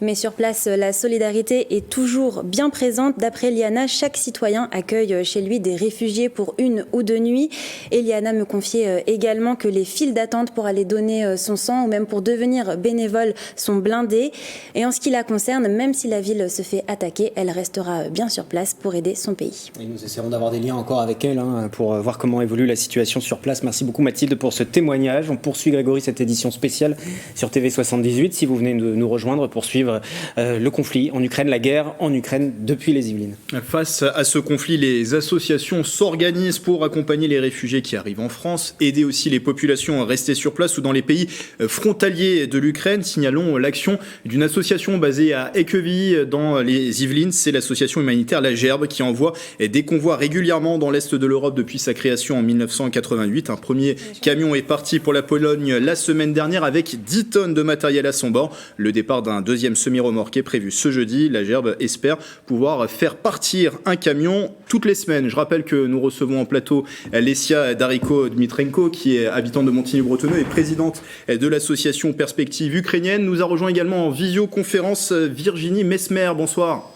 Mais sur place, la solidarité est toujours bien présente. D'après Liana, chaque citoyen accueille chez lui des réfugiés pour 1 ou 2 nuits. Et Liana me confiait également que les files d'attente pour aller donner son sang ou même pour devenir bénévole sont blindées. Et en ce qui la concerne, même si la ville se fait attaquer, elle restera bien sur place pour aider son pays. Et nous essaierons d'avoir des liens encore avec elle pour voir comment évolue la situation sur place. Merci beaucoup Mathilde pour ce témoignage. On poursuit Grégory cette édition spéciale sur TV78 si vous venez de nous rejoindre pour suivre le conflit en Ukraine, la guerre en Ukraine depuis les Yvelines. Face à ce conflit, les associations s'organisent pour accompagner les réfugiés qui arrivent en France, aider aussi les populations restées sur place ou dans les pays frontaliers de l'Ukraine. Signalons l'action d'une association basée à Équevilly dans les Yvelines. C'est l'association humanitaire La Gerbe qui envoie des convois régulièrement dans l'Est de l'Europe depuis sa création en 1988. Un premier camion est parti pour la Pologne la semaine dernière avec 10 tonnes de matériel à son bord. Le départ d'un deuxième semi-remorque est prévu ce jeudi. La Gerbe espère pouvoir faire partir un camion toutes les semaines. Je rappelle que nous recevons en plateau Lesia Dariko-Dmitrenko qui est habitante de Montigny-le-Bretonneux et présidente de l'association Perspective ukrainienne. Nous a rejoint également en visioconférence Virginie Mesmer. Bonsoir.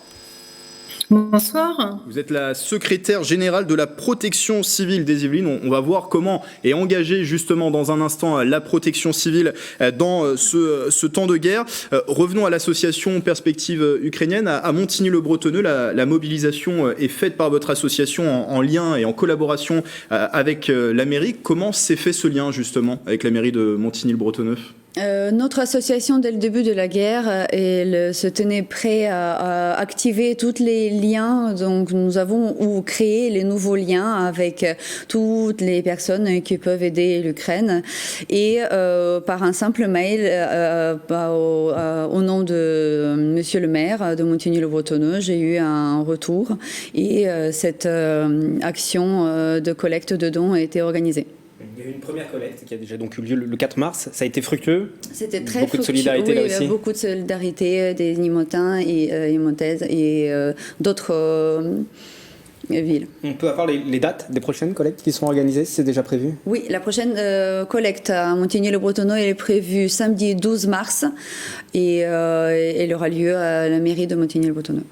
Bonsoir. Vous êtes la secrétaire générale de la protection civile des Yvelines. On va voir comment est engagée justement dans un instant la protection civile dans ce temps de guerre. Revenons à l'association Perspective ukrainienne. À Montigny-le-Bretonneux, la mobilisation est faite par votre association en lien et en collaboration avec la mairie. Comment s'est fait ce lien justement avec la mairie de Montigny-le-Bretonneux ? Notre association, dès le début de la guerre, elle se tenait prête à activer tous les liens. Donc, nous avons créé les nouveaux liens avec toutes les personnes qui peuvent aider l'Ukraine. Et par un simple mail au nom de Monsieur le maire de Montigny-le-Bretonneux, j'ai eu un retour et cette action de collecte de dons a été organisée. Il y a eu une première collecte qui a déjà donc eu lieu le 4 mars. Ça a été fructueux. C'était très beaucoup fructueux. De solidarité là aussi. Beaucoup de solidarité des Nimotins et Imotaises et d'autres villes. On peut avoir les dates des prochaines collectes qui sont organisées, c'est déjà prévu ? Oui, la prochaine collecte à Montigny-le-Bretonneux est prévue samedi 12 mars et elle aura lieu à la mairie de Montigny-le-Bretonneux.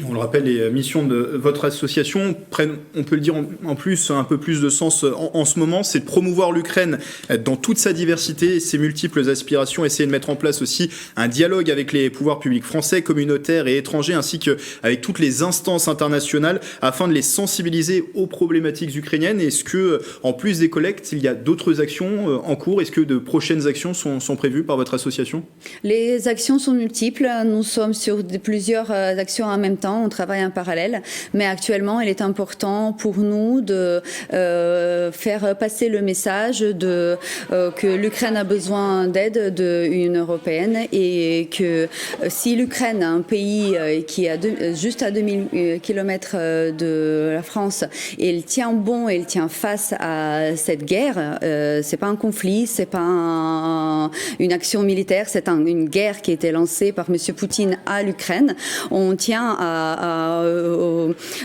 On le rappelle, les missions de votre association prennent, on peut le dire en plus, un peu plus de sens en ce moment, c'est de promouvoir l'Ukraine dans toute sa diversité et ses multiples aspirations, essayer de mettre en place aussi un dialogue avec les pouvoirs publics français, communautaires et étrangers, ainsi qu'avec toutes les instances internationales, afin de les sensibiliser aux problématiques ukrainiennes. Est-ce que, en plus des collectes, il y a d'autres actions en cours ? Est-ce que de prochaines actions sont prévues par votre association ? Les actions sont multiples, nous sommes sur plusieurs actions en même temps. On travaille en parallèle, mais actuellement, il est important pour nous de faire passer le message que l'Ukraine a besoin d'aide de l'Union européenne et que si l'Ukraine, un pays qui est juste à 2000 km de la France, elle tient bon, elle tient face à cette guerre, c'est pas un conflit, c'est pas une action militaire, c'est une guerre qui a été lancée par M. Poutine à l'Ukraine. On tient à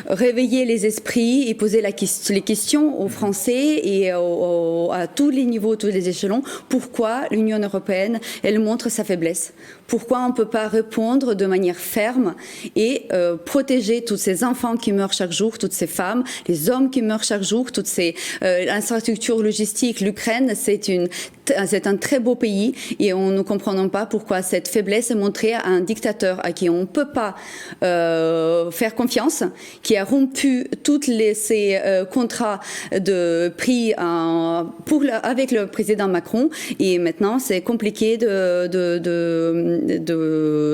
réveiller les esprits et poser les questions aux Français et à tous les niveaux, tous les échelons. Pourquoi l'Union européenne, elle montre sa faiblesse ? Pourquoi on ne peut pas répondre de manière ferme et protéger tous ces enfants qui meurent chaque jour, toutes ces femmes, les hommes qui meurent chaque jour, toutes ces infrastructures logistiques. L'Ukraine, c'est un très beau pays et on ne comprenons pas pourquoi cette faiblesse est montrée à un dictateur à qui on ne peut pas faire confiance, qui a rompu tous ces contrats de prix avec le président Macron et maintenant c'est compliqué de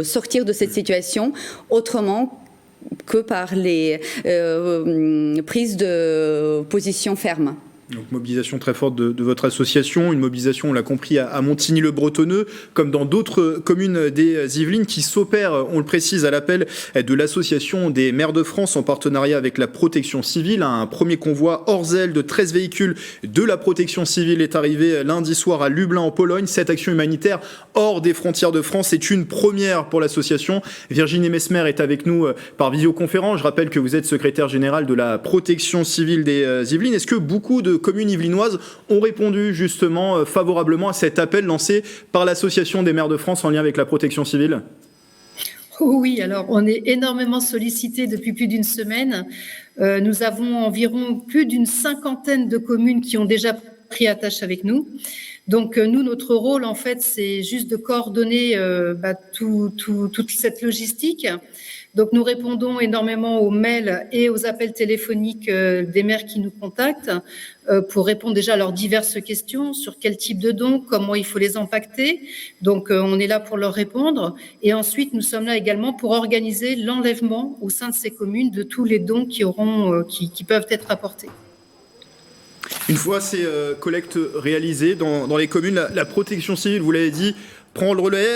sortir de cette situation autrement que par les prises de position fermes. Donc mobilisation très forte de votre association, une mobilisation, on l'a compris, à Montigny-le-Bretonneux, comme dans d'autres communes des Yvelines, qui s'opèrent, on le précise, à l'appel de l'association des maires de France en partenariat avec la protection civile. Un premier convoi hors zèle de 13 véhicules de la protection civile est arrivé lundi soir à Lublin en Pologne. Cette action humanitaire hors des frontières de France est une première pour l'association. Virginie Mesmer est avec nous par visioconférence. Je rappelle que vous êtes secrétaire générale de la protection civile des Yvelines. Est-ce que beaucoup de communes yvelinoises ont répondu justement favorablement à cet appel lancé par l'Association des maires de France en lien avec la protection civile ? Oui, alors on est énormément sollicité depuis plus d'une semaine. Nous avons environ plus d'une cinquantaine de communes qui ont déjà pris attache avec nous. Donc nous, notre rôle en fait, c'est juste de coordonner toute cette logistique. Donc nous répondons énormément aux mails et aux appels téléphoniques des maires qui nous contactent pour répondre déjà à leurs diverses questions sur quel type de dons, comment il faut les impacter. Donc on est là pour leur répondre. Et ensuite, nous sommes là également pour organiser l'enlèvement au sein de ces communes de tous les dons qui peuvent être apportés. Une fois ces collectes réalisées dans les communes, la protection civile, vous l'avez dit, prend le relais.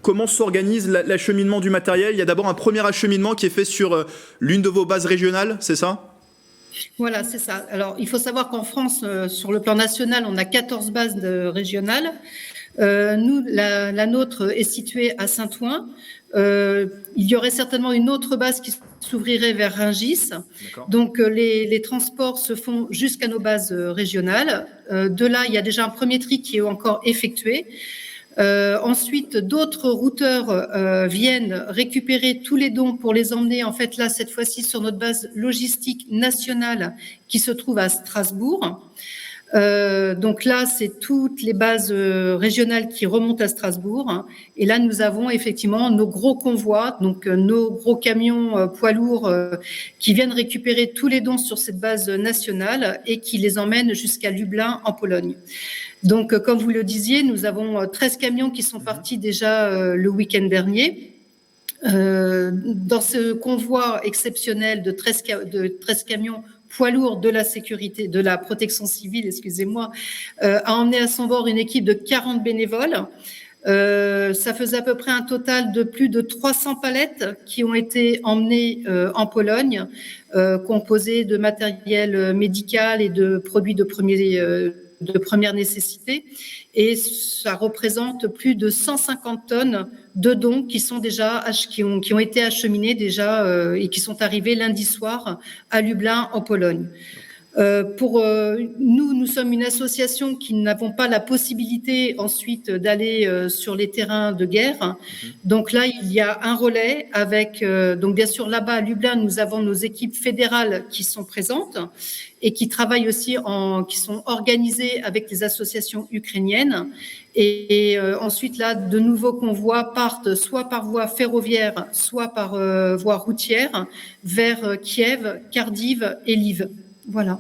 Comment s'organise l'acheminement du matériel? Il y a d'abord un premier acheminement qui est fait sur l'une de vos bases régionales, c'est ça? Voilà, c'est ça. Alors, il faut savoir qu'en France, sur le plan national, on a 14 bases régionales. Nous, la nôtre est située à Saint-Ouen. Il y aurait certainement une autre base qui s'ouvrirait vers Rungis. Donc, les transports se font jusqu'à nos bases régionales. De là, il y a déjà un premier tri qui est encore effectué. Ensuite, d'autres routeurs viennent récupérer tous les dons pour les emmener, en fait, là, cette fois-ci, sur notre base logistique nationale qui se trouve à Strasbourg. Donc là, c'est toutes les bases régionales qui remontent à Strasbourg. Et là, nous avons effectivement nos gros convois, donc nos gros camions poids lourds qui viennent récupérer tous les dons sur cette base nationale et qui les emmènent jusqu'à Lublin, en Pologne. Donc, comme vous le disiez, nous avons 13 camions qui sont partis déjà le week-end dernier. Dans ce convoi exceptionnel de 13 camions poids lourds de la sécurité, de la protection civile, a emmené à son bord une équipe de 40 bénévoles. Ça faisait à peu près un total de plus de 300 palettes qui ont été emmenées en Pologne, composées de matériel médical et de produits de première nécessité, et ça représente plus de 150 tonnes de dons qui ont été acheminés déjà et qui sont arrivés lundi soir à Lublin, en Pologne. Nous sommes une association qui n'avons pas la possibilité ensuite d'aller sur les terrains de guerre. Donc là, il y a un relais avec, donc bien sûr là-bas à Lublin, nous avons nos équipes fédérales qui sont présentes et qui travaillent aussi qui sont organisées avec les associations ukrainiennes. Et ensuite là, de nouveaux convois partent soit par voie ferroviaire, soit par voie routière vers Kiev, Kharkiv et Lviv. Voilà.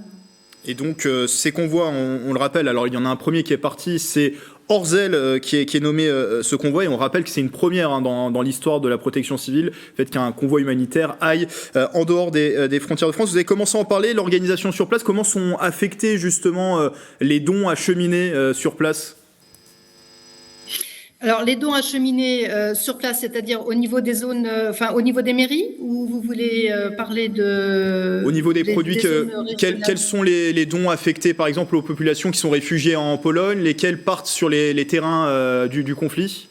Et donc ces convois, on le rappelle, alors il y en a un premier qui est parti, c'est Orzel qui est nommé ce convoi, et on rappelle que c'est une première dans l'histoire de la protection civile, le fait qu'un convoi humanitaire aille en dehors des frontières de France. Vous avez commencé à en parler, l'organisation sur place, comment sont affectés justement les dons acheminés sur place? Alors, les dons acheminés sur place, c'est-à-dire au niveau des zones, au niveau des mairies, ou vous voulez parler de... Au niveau des produits, quels sont les dons affectés, par exemple, aux populations qui sont réfugiées en Pologne, lesquels partent sur les terrains du conflit?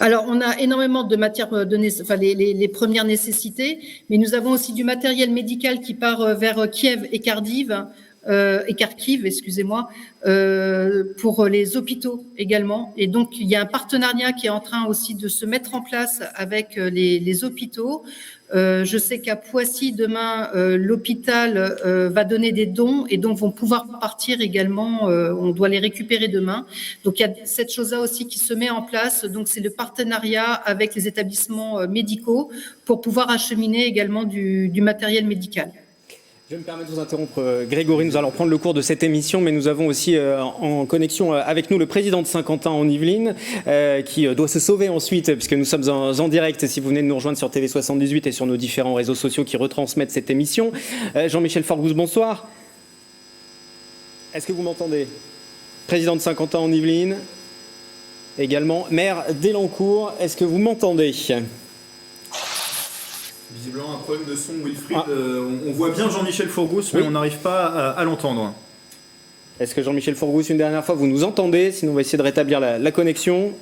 Alors, on a énormément de matières, les premières nécessités, mais nous avons aussi du matériel médical qui part vers Kiev et Kharkiv, pour les hôpitaux également. Et donc, il y a un partenariat qui est en train aussi de se mettre en place avec les hôpitaux. Je sais qu'à Poissy, demain, l'hôpital va donner des dons et donc vont pouvoir partir également. On doit les récupérer demain. Donc, il y a cette chose-là aussi qui se met en place. Donc, c'est le partenariat avec les établissements médicaux pour pouvoir acheminer également du matériel médical. Je me permets de vous interrompre, Grégory. Nous allons prendre le cours de cette émission, mais nous avons aussi en connexion avec nous le président de Saint-Quentin en Yvelines, qui doit se sauver ensuite, puisque nous sommes en direct, si vous venez de nous rejoindre sur TV78 et sur nos différents réseaux sociaux qui retransmettent cette émission. Jean-Michel Forgous, bonsoir. Est-ce que vous m'entendez? Président de Saint-Quentin en Yvelines, également maire d'Elancourt, est-ce que vous m'entendez? Visiblement un problème de son, Wilfried. On voit bien Jean-Michel Forgous, mais on n'arrive pas à l'entendre. Est-ce que Jean-Michel Forgous, une dernière fois, vous nous entendez? Sinon, on va essayer de rétablir la connexion.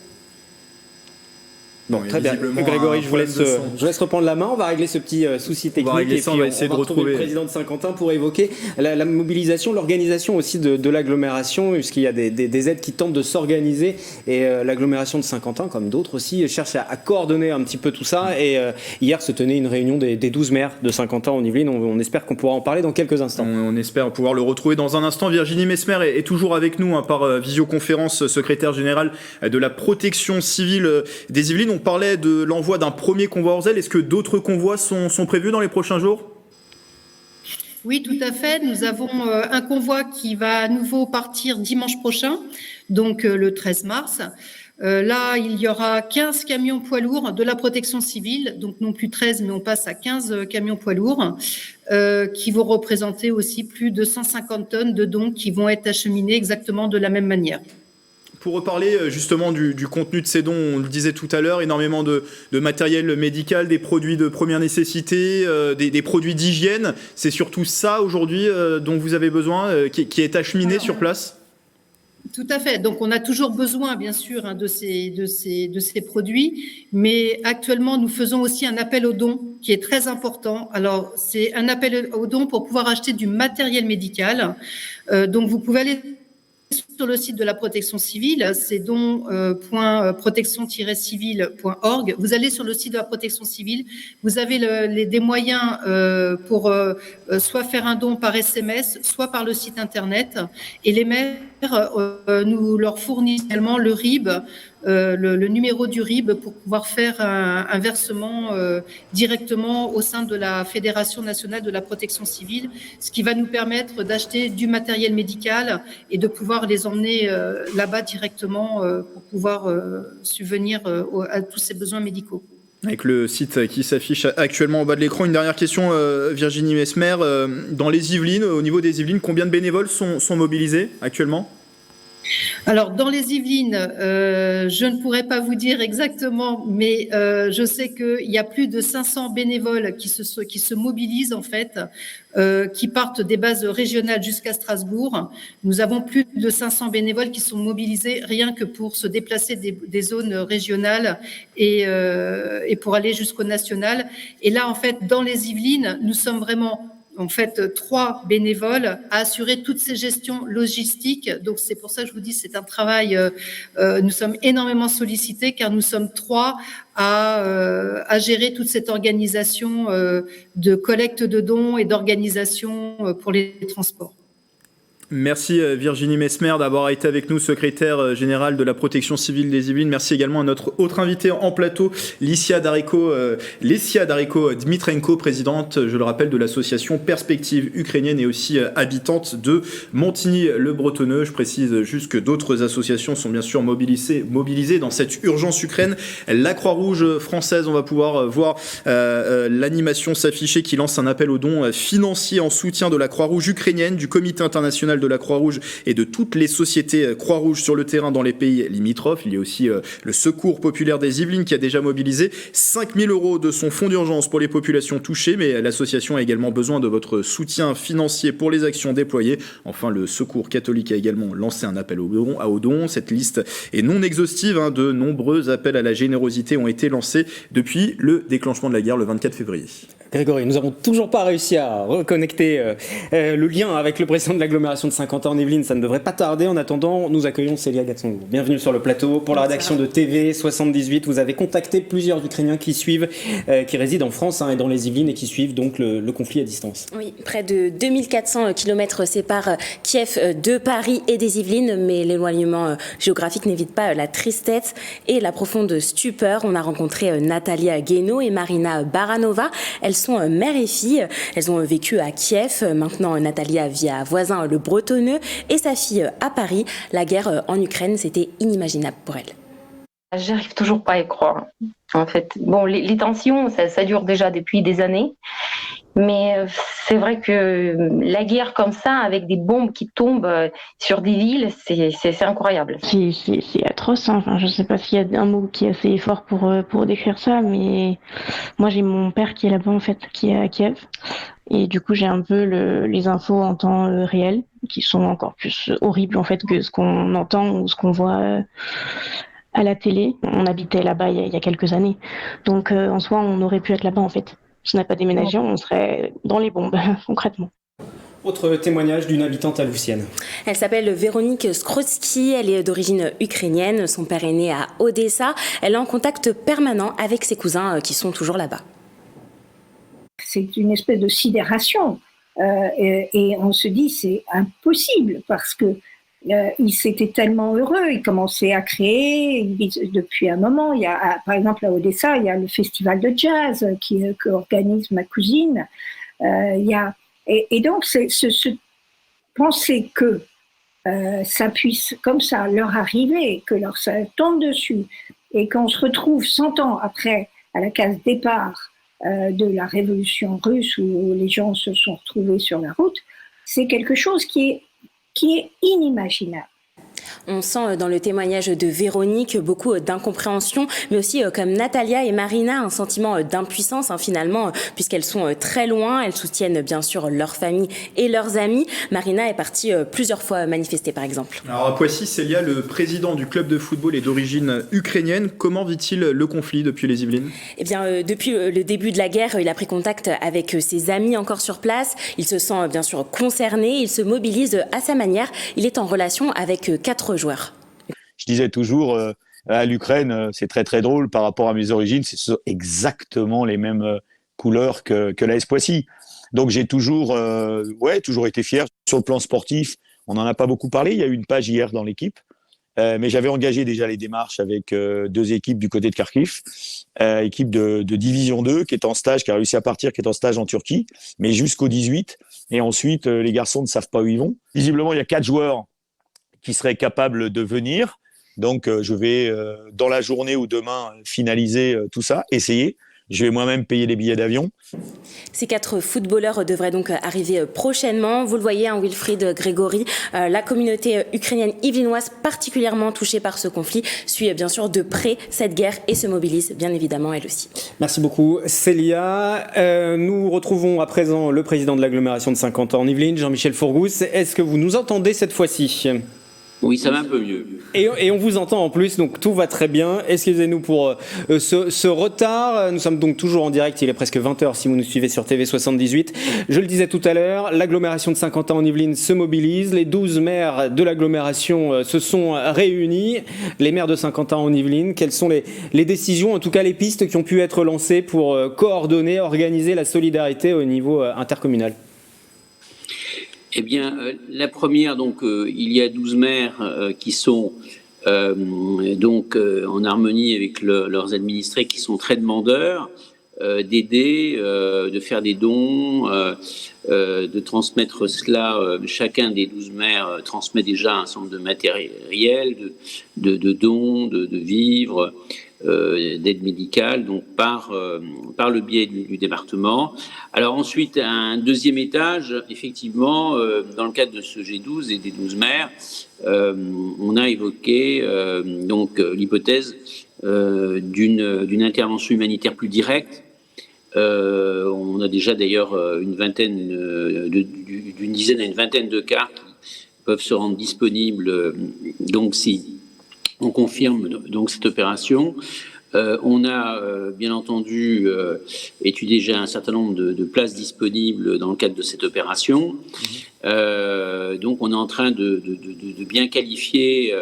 Bon, très bien. Grégory, je vous laisse reprendre la main. On va régler ce petit souci technique. On va essayer de retrouver le président de Saint-Quentin pour évoquer la mobilisation, l'organisation aussi de l'agglomération, puisqu'il y a des aides qui tentent de s'organiser. Et l'agglomération de Saint-Quentin, comme d'autres aussi, cherche à coordonner un petit peu tout ça. Et hier se tenait une réunion des 12 maires de Saint-Quentin en Yvelines. On espère qu'on pourra en parler dans quelques instants. On espère pouvoir le retrouver dans un instant. Virginie Messmer est toujours avec nous par visioconférence, secrétaire générale de la protection civile des Yvelines. On parlait de l'envoi d'un premier convoi Orzel. Est-ce que d'autres convois sont prévus dans les prochains jours ? Oui, tout à fait. Nous avons un convoi qui va à nouveau partir dimanche prochain, donc le 13 mars. Là, il y aura 15 camions poids lourds de la protection civile, donc non plus 13, mais on passe à 15 camions poids lourds, qui vont représenter aussi plus de 150 tonnes de dons qui vont être acheminés exactement de la même manière. Pour reparler justement du contenu de ces dons, on le disait tout à l'heure, énormément de matériel médical, des produits de première nécessité, des produits d'hygiène. C'est surtout ça aujourd'hui dont vous avez besoin, qui est acheminé sur place ? Tout à fait. Donc, on a toujours besoin, bien sûr, de ces produits, mais actuellement, nous faisons aussi un appel aux dons qui est très important. Alors, c'est un appel aux dons pour pouvoir acheter du matériel médical. Donc, vous pouvez aller sur le site de la protection civile, c'est don.protection-civile.org. Vous allez sur le site de la protection civile, vous avez des moyens pour soit faire un don par SMS, soit par le site internet. Et les maires, nous leur fournissons également le RIB, le numéro du RIB pour pouvoir faire un versement directement au sein de la Fédération nationale de la protection civile, ce qui va nous permettre d'acheter du matériel médical et de pouvoir les emmener là-bas directement pour pouvoir subvenir à tous ces besoins médicaux. Avec le site qui s'affiche actuellement au bas de l'écran. Une dernière question, Virginie Messmer. Dans les Yvelines, au niveau des Yvelines, combien de bénévoles sont mobilisés actuellement ? Alors, dans les Yvelines, je ne pourrais pas vous dire exactement, mais je sais qu'il y a plus de 500 bénévoles qui se mobilisent, en fait, qui partent des bases régionales jusqu'à Strasbourg. Nous avons plus de 500 bénévoles qui sont mobilisés rien que pour se déplacer des zones régionales et pour aller jusqu'au national. Et là, en fait, dans les Yvelines, nous sommes vraiment... 3 bénévoles à assurer toutes ces gestions logistiques. Donc, c'est pour ça que je vous dis, c'est un travail, nous sommes énormément sollicités car nous sommes 3 à gérer toute cette organisation de collecte de dons et d'organisation pour les transports. Merci Virginie Messmer d'avoir été avec nous, secrétaire générale de la protection civile des Yvelines. Merci également à notre autre invitée en plateau, Lesia Dariko-Dmitrenko, présidente, je le rappelle, de l'association Perspective ukrainienne et aussi habitante de Montigny-le-Bretonneux. Je précise juste que d'autres associations sont bien sûr mobilisées dans cette urgence Ukraine. La Croix-Rouge française, on va pouvoir voir l'animation s'afficher qui lance un appel aux dons financiers en soutien de la Croix-Rouge ukrainienne, du Comité international de la Croix-Rouge et de toutes les sociétés Croix-Rouge sur le terrain dans les pays limitrophes. Il y a aussi le Secours populaire des Yvelines qui a déjà mobilisé 5 000 € de son fonds d'urgence pour les populations touchées, mais l'association a également besoin de votre soutien financier pour les actions déployées. Enfin, le Secours catholique a également lancé un appel aux dons. Cette liste est non exhaustive, de nombreux appels à la générosité ont été lancés depuis le déclenchement de la guerre le 24 février. Grégory, nous n'avons toujours pas réussi à reconnecter le lien avec le président de l'agglomération de Saint-Quentin en Yvelines. Ça ne devrait pas tarder. En attendant, nous accueillons Célia Gatsongo. Bienvenue sur le plateau. Pour la rédaction de TV 78, vous avez contacté plusieurs Ukrainiens qui résident en France et dans les Yvelines et qui suivent donc le conflit à distance. Oui, près de 2400 km séparent Kiev de Paris et des Yvelines, mais l'éloignement géographique n'évite pas la tristesse et la profonde stupeur. On a rencontré Natalia Guénaud et Marina Baranova. Elles sont mère et fille. Elles ont vécu à Kiev. Maintenant, Natalia vit à voisin le Bretonneux et sa fille à Paris. La guerre en Ukraine, c'était inimaginable pour elle. J'arrive toujours pas à y croire. En fait, bon, les tensions, ça dure déjà depuis des années. Mais c'est vrai que la guerre comme ça, avec des bombes qui tombent sur des villes, c'est incroyable. C'est atroce. Enfin, je ne sais pas s'il y a un mot qui est assez fort pour décrire ça, mais moi j'ai mon père qui est là-bas en fait, qui est à Kiev. Et du coup, j'ai un peu les infos en temps réel, qui sont encore plus horribles en fait que ce qu'on entend ou ce qu'on voit à la télé. On habitait là-bas il y a quelques années. Donc en soi, on aurait pu être là-bas en fait. Si on n'a pas déménagé, on serait dans les bombes, concrètement. Autre témoignage d'une habitante alousienne. Elle s'appelle Véronique Skrotsky, elle est d'origine ukrainienne, son père est né à Odessa. Elle est en contact permanent avec ses cousins qui sont toujours là-bas. C'est une espèce de sidération et on se dit c'est impossible parce que ils étaient tellement heureux, ils commençaient à créer depuis un moment. Il y a, par exemple à Odessa, il y a le festival de jazz qu'organise ma cousine. Et donc penser que ça puisse comme ça leur arriver, que ça tombe dessus et qu'on se retrouve 100 ans après à la case départ de la révolution russe où les gens se sont retrouvés sur la route, c'est quelque chose qui est inimaginable. On sent dans le témoignage de Véronique beaucoup d'incompréhension, mais aussi comme Natalia et Marina, un sentiment d'impuissance finalement, puisqu'elles sont très loin. Elles soutiennent bien sûr leur famille et leurs amis. Marina est partie plusieurs fois manifester par exemple. Alors à Poissy, Célia, le président du club de football est d'origine ukrainienne. Comment vit-il le conflit depuis les Yvelines ? Eh bien, depuis le début de la guerre, il a pris contact avec ses amis encore sur place. Il se sent bien sûr concerné. Il se mobilise à sa manière. Il est en relation avec 4 joueurs. Je disais toujours à l'Ukraine, c'est très très drôle par rapport à mes origines, c'est exactement les mêmes couleurs que l'AS Poissy. Donc j'ai toujours été fier. Sur le plan sportif, on n'en a pas beaucoup parlé. Il y a eu une page hier dans l'équipe, mais j'avais engagé déjà les démarches avec 2 équipes du côté de Kharkiv, équipe de division 2 qui est en stage, qui a réussi à partir, qui est en stage en Turquie, mais jusqu'au 18. Et ensuite, les garçons ne savent pas où ils vont. Visiblement, il y a 4 joueurs qui seraient capables de venir. Donc, je vais, dans la journée ou demain, finaliser tout ça, essayer. Je vais moi-même payer les billets d'avion. Ces 4 footballeurs devraient donc arriver prochainement. Vous le voyez, Wilfried, Grégory, la communauté ukrainienne yvelinoise particulièrement touchée par ce conflit suit bien sûr de près cette guerre et se mobilise bien évidemment elle aussi. Merci beaucoup Célia. Nous retrouvons à présent le président de l'agglomération de Saint-Quentin-en-Yvelines, Jean-Michel Fourgousse. Est-ce que vous nous entendez cette fois-ci ? Oui, ça va un peu mieux. Et on vous entend en plus, donc tout va très bien. Excusez-nous pour ce retard. Nous sommes donc toujours en direct, il est presque 20h si vous nous suivez sur TV78. Je le disais tout à l'heure, l'agglomération de Saint-Quentin-en-Yvelines se mobilise. Les 12 maires de l'agglomération se sont réunis. Les maires de Saint-Quentin-en-Yvelines, quelles sont les décisions, en tout cas les pistes qui ont pu être lancées pour coordonner, organiser la solidarité au niveau intercommunal ? Eh bien, la première, donc, il y a 12 maires qui sont en harmonie avec leurs administrés, qui sont très demandeurs d'aider, de faire des dons, de transmettre cela. Chacun des 12 maires transmet déjà un certain nombre de matériel, de dons, de vivres, d'aide médicale, donc par le biais du département. Alors ensuite, un deuxième étage, effectivement, dans le cadre de ce G12 et des 12 maires, on a évoqué l'hypothèse d'une intervention humanitaire plus directe. On a déjà d'ailleurs d'une dizaine à une vingtaine de cars qui peuvent se rendre disponibles. Donc si on confirme donc cette opération. On a bien entendu étudié déjà un certain nombre de places disponibles dans le cadre de cette opération. Donc on est en train de bien qualifier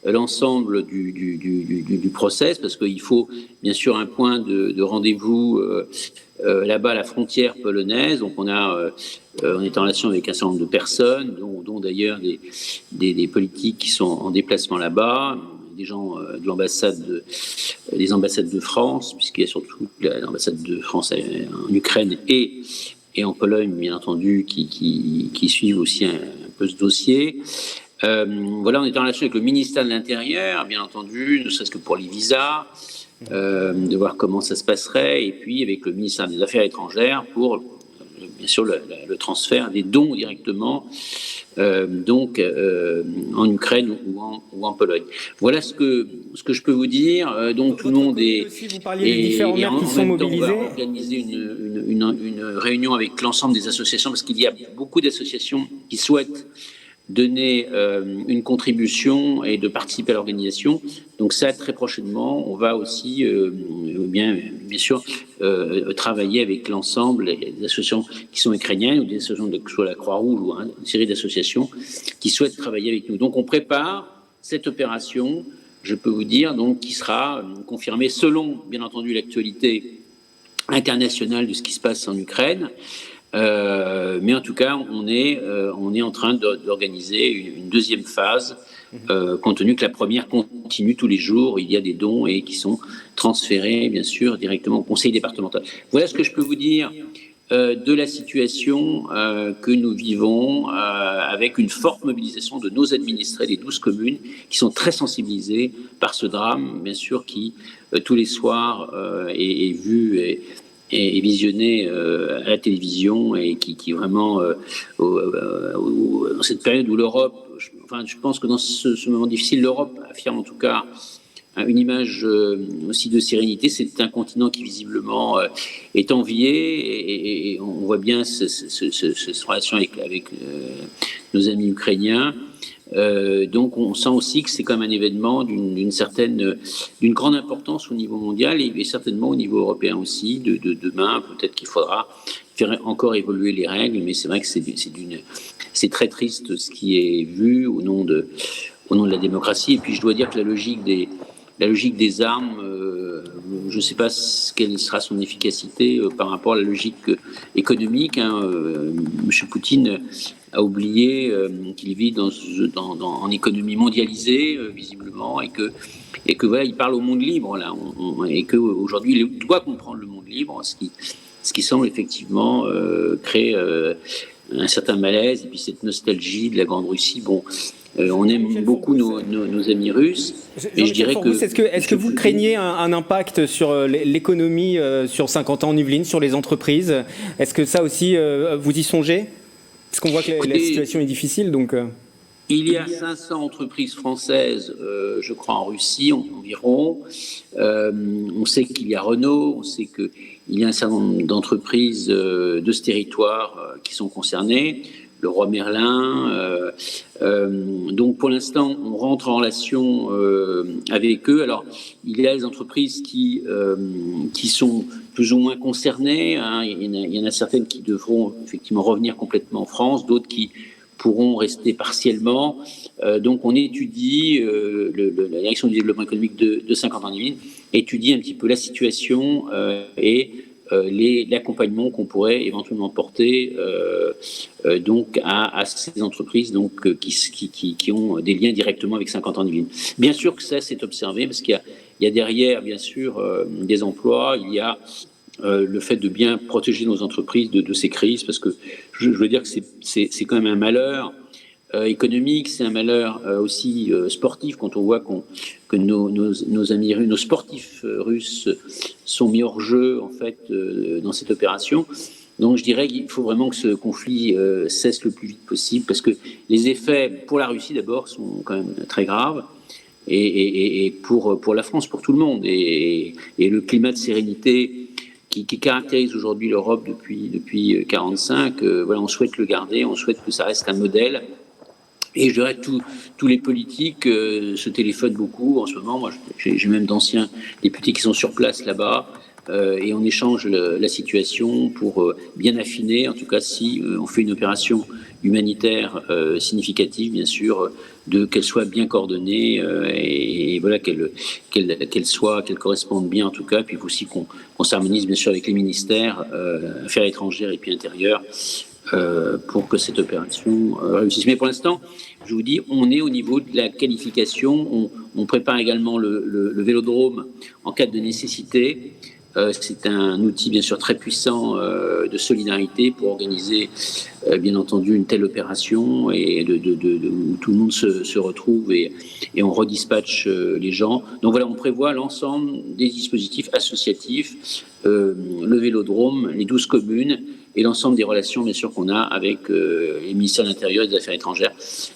l'ensemble du process, parce qu'il faut bien sûr un point de rendez-vous là-bas à la frontière polonaise. Donc on est en relation avec un certain nombre de personnes, dont d'ailleurs des politiques qui sont en déplacement là-bas, des gens des ambassades de France, puisqu'il y a surtout l'ambassade de France en Ukraine et en Pologne, bien entendu, qui suivent aussi un peu ce dossier. Voilà, on est en relation avec le ministère de l'Intérieur, bien entendu, ne serait-ce que pour les visas, de voir comment ça se passerait, et puis avec le ministère des Affaires étrangères pour, bien sûr, le transfert des dons directement, en Ukraine ou en Pologne. Voilà ce que je peux vous dire. Donc tout le monde est... Vous parliez des différents maires qui sont mobilisés. On va organiser une réunion avec l'ensemble des associations, parce qu'il y a beaucoup d'associations qui souhaitent donner une contribution et de participer à l'organisation. Donc ça, très prochainement, on va aussi bien sûr travailler avec l'ensemble des associations qui sont ukrainiennes ou des associations que ce soit la Croix-Rouge ou une série d'associations qui souhaitent travailler avec nous. Donc on prépare cette opération, je peux vous dire, donc qui sera confirmée selon, bien entendu, l'actualité internationale de ce qui se passe en Ukraine. Mais en tout cas, on est en train d'organiser une deuxième phase, compte tenu que la première continue tous les jours. Il y a des dons et qui sont transférés, bien sûr, directement au conseil départemental. Voilà ce que je peux vous dire de la situation que nous vivons, avec une forte mobilisation de nos administrés des 12 communes qui sont très sensibilisés par ce drame, bien sûr, qui tous les soirs est vu et visionné à la télévision et qui vraiment, dans cette période où l'Europe, je pense que dans ce moment difficile, l'Europe affirme en tout cas une image aussi de sérénité. C'est un continent qui visiblement est envié et on voit bien cette relation avec nos amis ukrainiens. Donc on sent aussi que c'est quand même un événement d'une grande importance au niveau mondial et certainement au niveau européen aussi. De demain, peut-être qu'il faudra faire encore évoluer les règles, mais c'est vrai que c'est très triste ce qui est vu au nom de la démocratie. Et puis je dois dire que la logique des armes, je ne sais pas quelle sera son efficacité par rapport à la logique économique. M. Poutine a oublié qu'il vit en économie mondialisée, visiblement, et que voilà, il parle au monde libre, là, et qu'aujourd'hui, il doit comprendre le monde libre, ce qui semble effectivement créer un certain malaise, et puis cette nostalgie de la Grande Russie. Bon, on aime beaucoup nos amis russes, et je dirais que... Est-ce que vous craignez un impact sur l'économie sur 50 ans en Yvelines, sur les entreprises? Est-ce que ça aussi, vous y songez? Parce qu'on voit que la situation est difficile, donc... Il y a 500 entreprises françaises, je crois, en Russie environ. On sait qu'il y a Renault, on sait qu'il y a un certain nombre d'entreprises de ce territoire qui sont concernées. Le Roi Merlin. Donc pour l'instant, on rentre en relation avec eux. Alors, il y a des entreprises qui sont plus ou moins concernées. Hein. Il y en a certaines qui devront effectivement revenir complètement en France, d'autres qui pourront rester partiellement. Donc on étudie, la direction du développement économique de 50 ans Yvelines étudie un petit peu la situation et l'accompagnement qu'on pourrait éventuellement porter donc à ces entreprises donc, qui ont des liens directement avec 50 ans Yvelines. Bien sûr que ça, c'est observé parce qu'il y a derrière, bien sûr, des emplois, il y a le fait de bien protéger nos entreprises de ces crises, parce que je veux dire que c'est quand même un malheur économique, c'est un malheur aussi sportif, quand on voit que nos amis russes, nos sportifs russes sont mis hors jeu en fait dans cette opération. Donc je dirais qu'il faut vraiment que ce conflit cesse le plus vite possible, parce que les effets pour la Russie d'abord sont quand même très graves, et pour la France, pour tout le monde, et le climat de sérénité qui caractérise aujourd'hui l'Europe depuis 1945, voilà, on souhaite le garder, on souhaite que ça reste un modèle. Et je dirais que tous les politiques se téléphonent beaucoup en ce moment. Moi, j'ai même d'anciens députés qui sont sur place là-bas, et on échange la situation pour bien affiner, en tout cas si on fait une opération humanitaire significative, bien sûr, qu'elle soit bien coordonnée et voilà qu'elle corresponde bien en tout cas, puis aussi qu'on s'harmonise bien sûr avec les ministères Affaires étrangères et puis intérieures pour que cette opération réussisse. Mais pour l'instant, je vous dis, on est au niveau de la qualification. On prépare également le vélodrome en cas de nécessité. C'est un outil bien sûr très puissant de solidarité pour organiser bien entendu une telle opération et où tout le monde se retrouve et on redispatche les gens. Donc voilà, on prévoit l'ensemble des dispositifs associatifs, le vélodrome, les 12 communes et l'ensemble des relations bien sûr qu'on a avec les ministères de l'Intérieur et des Affaires étrangères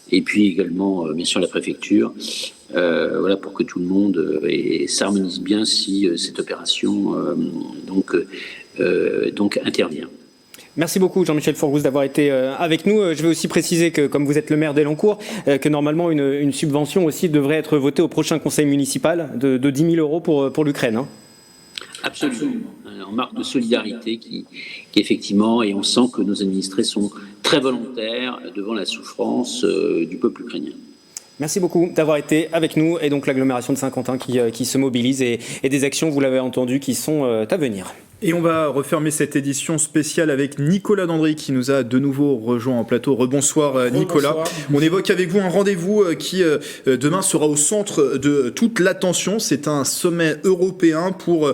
et puis également bien sûr la préfecture. Voilà, pour que tout le monde s'harmonise bien si cette opération donc intervient. Merci beaucoup Jean-Michel Fourgousse d'avoir été avec nous. Je vais aussi préciser que comme vous êtes le maire d'Elancourt, que normalement une subvention aussi devrait être votée au prochain conseil municipal de 10 000 € pour l'Ukraine. Hein. Absolument, en marque de solidarité qui effectivement, et on sent que nos administrés sont très volontaires devant la souffrance du peuple ukrainien. Merci beaucoup d'avoir été avec nous et donc l'agglomération de Saint-Quentin qui se mobilise et des actions, vous l'avez entendu, qui sont à venir. Et on va refermer cette édition spéciale avec Nicolas Dandry qui nous a de nouveau rejoint en plateau. Rebonsoir Nicolas. Rebonsoir. On évoque avec vous un rendez-vous qui demain sera au centre de toute l'attention. C'est un sommet européen pour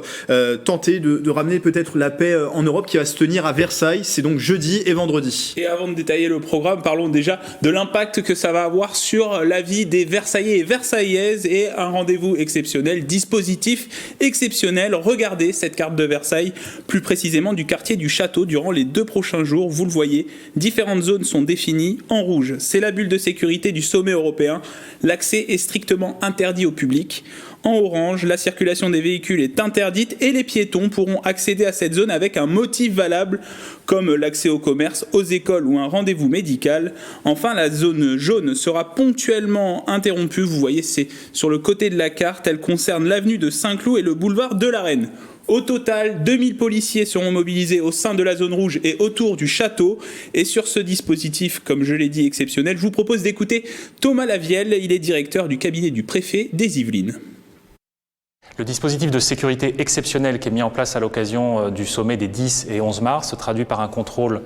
tenter de ramener peut-être la paix en Europe qui va se tenir à Versailles. C'est donc jeudi et vendredi. Et avant de détailler le programme, parlons déjà de l'impact que ça va avoir sur la vie des Versaillais et Versaillaises et un rendez-vous exceptionnel, dispositif exceptionnel. Regardez cette carte de Versailles, plus précisément du quartier du Château durant les 2 prochains jours. Vous le voyez, différentes zones sont définies en rouge. C'est la bulle de sécurité du sommet européen. L'accès est strictement interdit au public. En orange, la circulation des véhicules est interdite et les piétons pourront accéder à cette zone avec un motif valable comme l'accès au commerce, aux écoles ou un rendez-vous médical. Enfin, la zone jaune sera ponctuellement interrompue. Vous voyez, c'est sur le côté de la carte. Elle concerne l'avenue de Saint-Cloud et le boulevard de la Reine. Au total, 2000 policiers seront mobilisés au sein de la zone rouge et autour du château. Et sur ce dispositif, comme je l'ai dit, exceptionnel, je vous propose d'écouter Thomas Lavielle. Il est directeur du cabinet du préfet des Yvelines. Le dispositif de sécurité exceptionnel qui est mis en place à l'occasion du sommet des 10 et 11 mars se traduit par un contrôle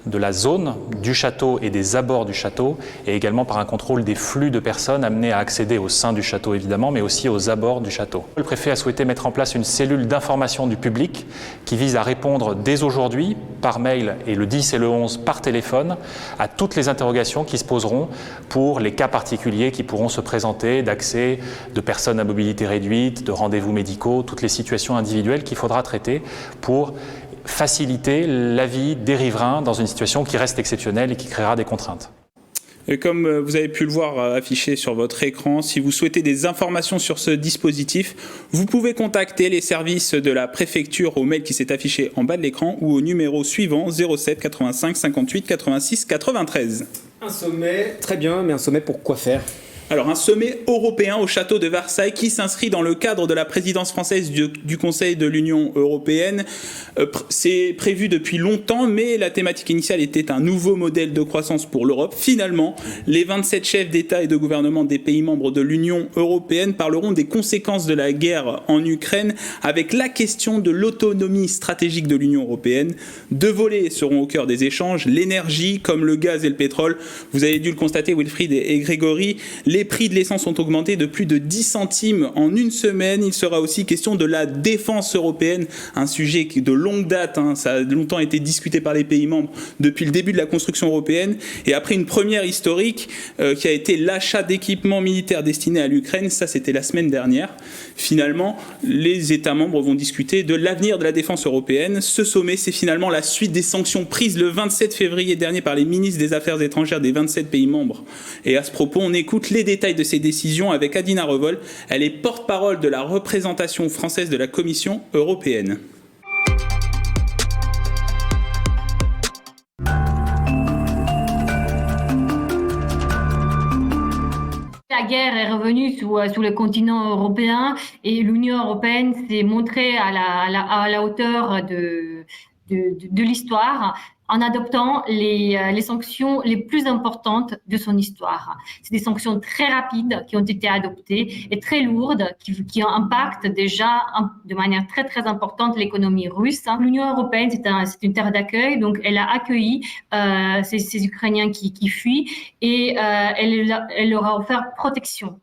de la zone du château et des abords du château et également par un contrôle des flux de personnes amenées à accéder au sein du château évidemment, mais aussi aux abords du château. Le préfet a souhaité mettre en place une cellule d'information du public qui vise à répondre dès aujourd'hui par mail et le 10 et le 11 par téléphone à toutes les interrogations qui se poseront pour les cas particuliers qui pourront se présenter d'accès de personnes à mobilité réduite, de rendez-vous médicaux, toutes les situations individuelles qu'il faudra traiter pour faciliter la vie des riverains dans une situation qui reste exceptionnelle et qui créera des contraintes. Et comme vous avez pu le voir affiché sur votre écran, si vous souhaitez des informations sur ce dispositif, vous pouvez contacter les services de la préfecture au mail qui s'est affiché en bas de l'écran ou au numéro suivant 07 85 58 86 93. Un sommet, très bien, mais un sommet pour quoi faire ? Alors, un sommet européen au château de Versailles qui s'inscrit dans le cadre de la présidence française du Conseil de l'Union européenne. C'est prévu depuis longtemps, mais la thématique initiale était un nouveau modèle de croissance pour l'Europe. Finalement, les 27 chefs d'État et de gouvernement des pays membres de l'Union européenne parleront des conséquences de la guerre en Ukraine avec la question de l'autonomie stratégique de l'Union européenne. 2 volets seront au cœur des échanges, l'énergie comme le gaz et le pétrole. Vous avez dû le constater, Wilfried et Grégory, les prix de l'essence ont augmenté de plus de 10 centimes en une semaine. Il sera aussi question de la défense européenne, un sujet qui de longue date, ça a longtemps été discuté par les pays membres depuis le début de la construction européenne. Et après une première historique qui a été l'achat d'équipements militaires destinés à l'Ukraine, ça c'était la semaine dernière. Finalement, les États membres vont discuter de l'avenir de la défense européenne. Ce sommet, c'est finalement la suite des sanctions prises le 27 février dernier par les ministres des Affaires étrangères des 27 pays membres. Et à ce propos, on écoute les détails de ces décisions avec Adina Revol. Elle est porte-parole de la représentation française de la Commission européenne. La guerre est revenue sur le continent européen et l'Union européenne s'est montrée à la hauteur de l'histoire en adoptant les sanctions les plus importantes de son histoire. C'est des sanctions très rapides qui ont été adoptées et très lourdes qui impactent déjà de manière très très importante l'économie russe. L'Union européenne, c'est une terre d'accueil, donc elle a accueilli ces Ukrainiens qui fuient et elle leur a offert protection.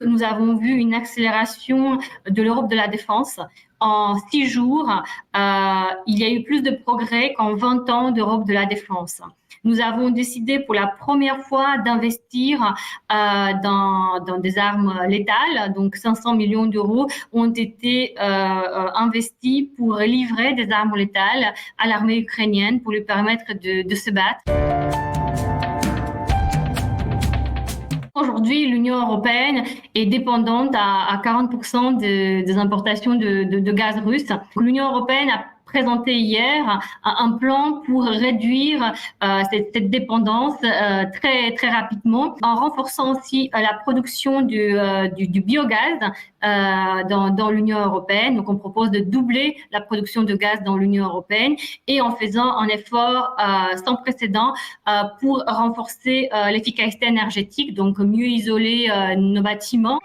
Nous avons vu une accélération de l'Europe de la défense. En 6 jours, il y a eu plus de progrès qu'en 20 ans d'Europe de la défense. Nous avons décidé pour la première fois d'investir dans des armes létales. Donc 500 millions d'euros ont été investis pour livrer des armes létales à l'armée ukrainienne pour lui permettre de se battre. Aujourd'hui, l'Union européenne est dépendante à 40% des importations de gaz russe. L'Union européenne a présenté hier un plan pour réduire cette dépendance très très rapidement, en renforçant aussi la production du biogaz dans l'Union européenne. Donc on propose de doubler la production de gaz dans l'Union européenne et en faisant un effort sans précédent pour renforcer l'efficacité énergétique, donc mieux isoler nos bâtiments.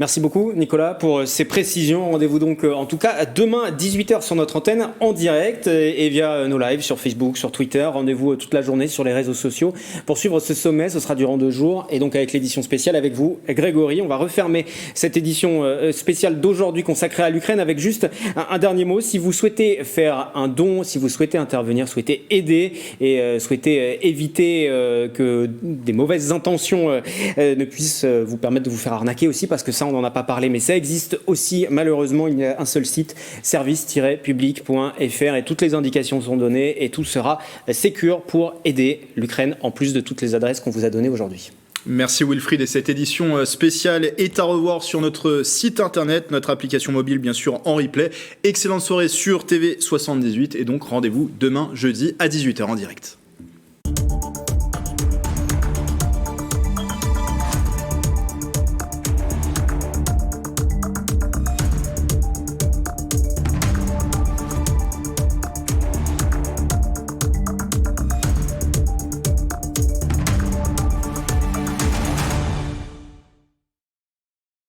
Merci beaucoup Nicolas pour ces précisions. Rendez-vous donc en tout cas demain à 18h sur notre antenne en direct et via nos lives sur Facebook, sur Twitter. Rendez-vous toute la journée sur les réseaux sociaux pour suivre ce sommet. Ce sera durant 2 jours et donc avec l'édition spéciale avec vous Grégory. On va refermer cette édition spéciale d'aujourd'hui consacrée à l'Ukraine avec juste un dernier mot. Si vous souhaitez faire un don, si vous souhaitez intervenir, souhaitez aider et souhaitez éviter que des mauvaises intentions ne puissent vous permettre de vous faire arnaquer aussi, parce que ça on n'en a pas parlé, mais ça existe aussi. Malheureusement, il y a un seul site, service-public.fr, et toutes les indications sont données et tout sera sécure pour aider l'Ukraine, en plus de toutes les adresses qu'on vous a données aujourd'hui. Merci Wilfried, et cette édition spéciale est à revoir sur notre site internet, notre application mobile bien sûr en replay. Excellente soirée sur TV78 et donc rendez-vous demain jeudi à 18h en direct.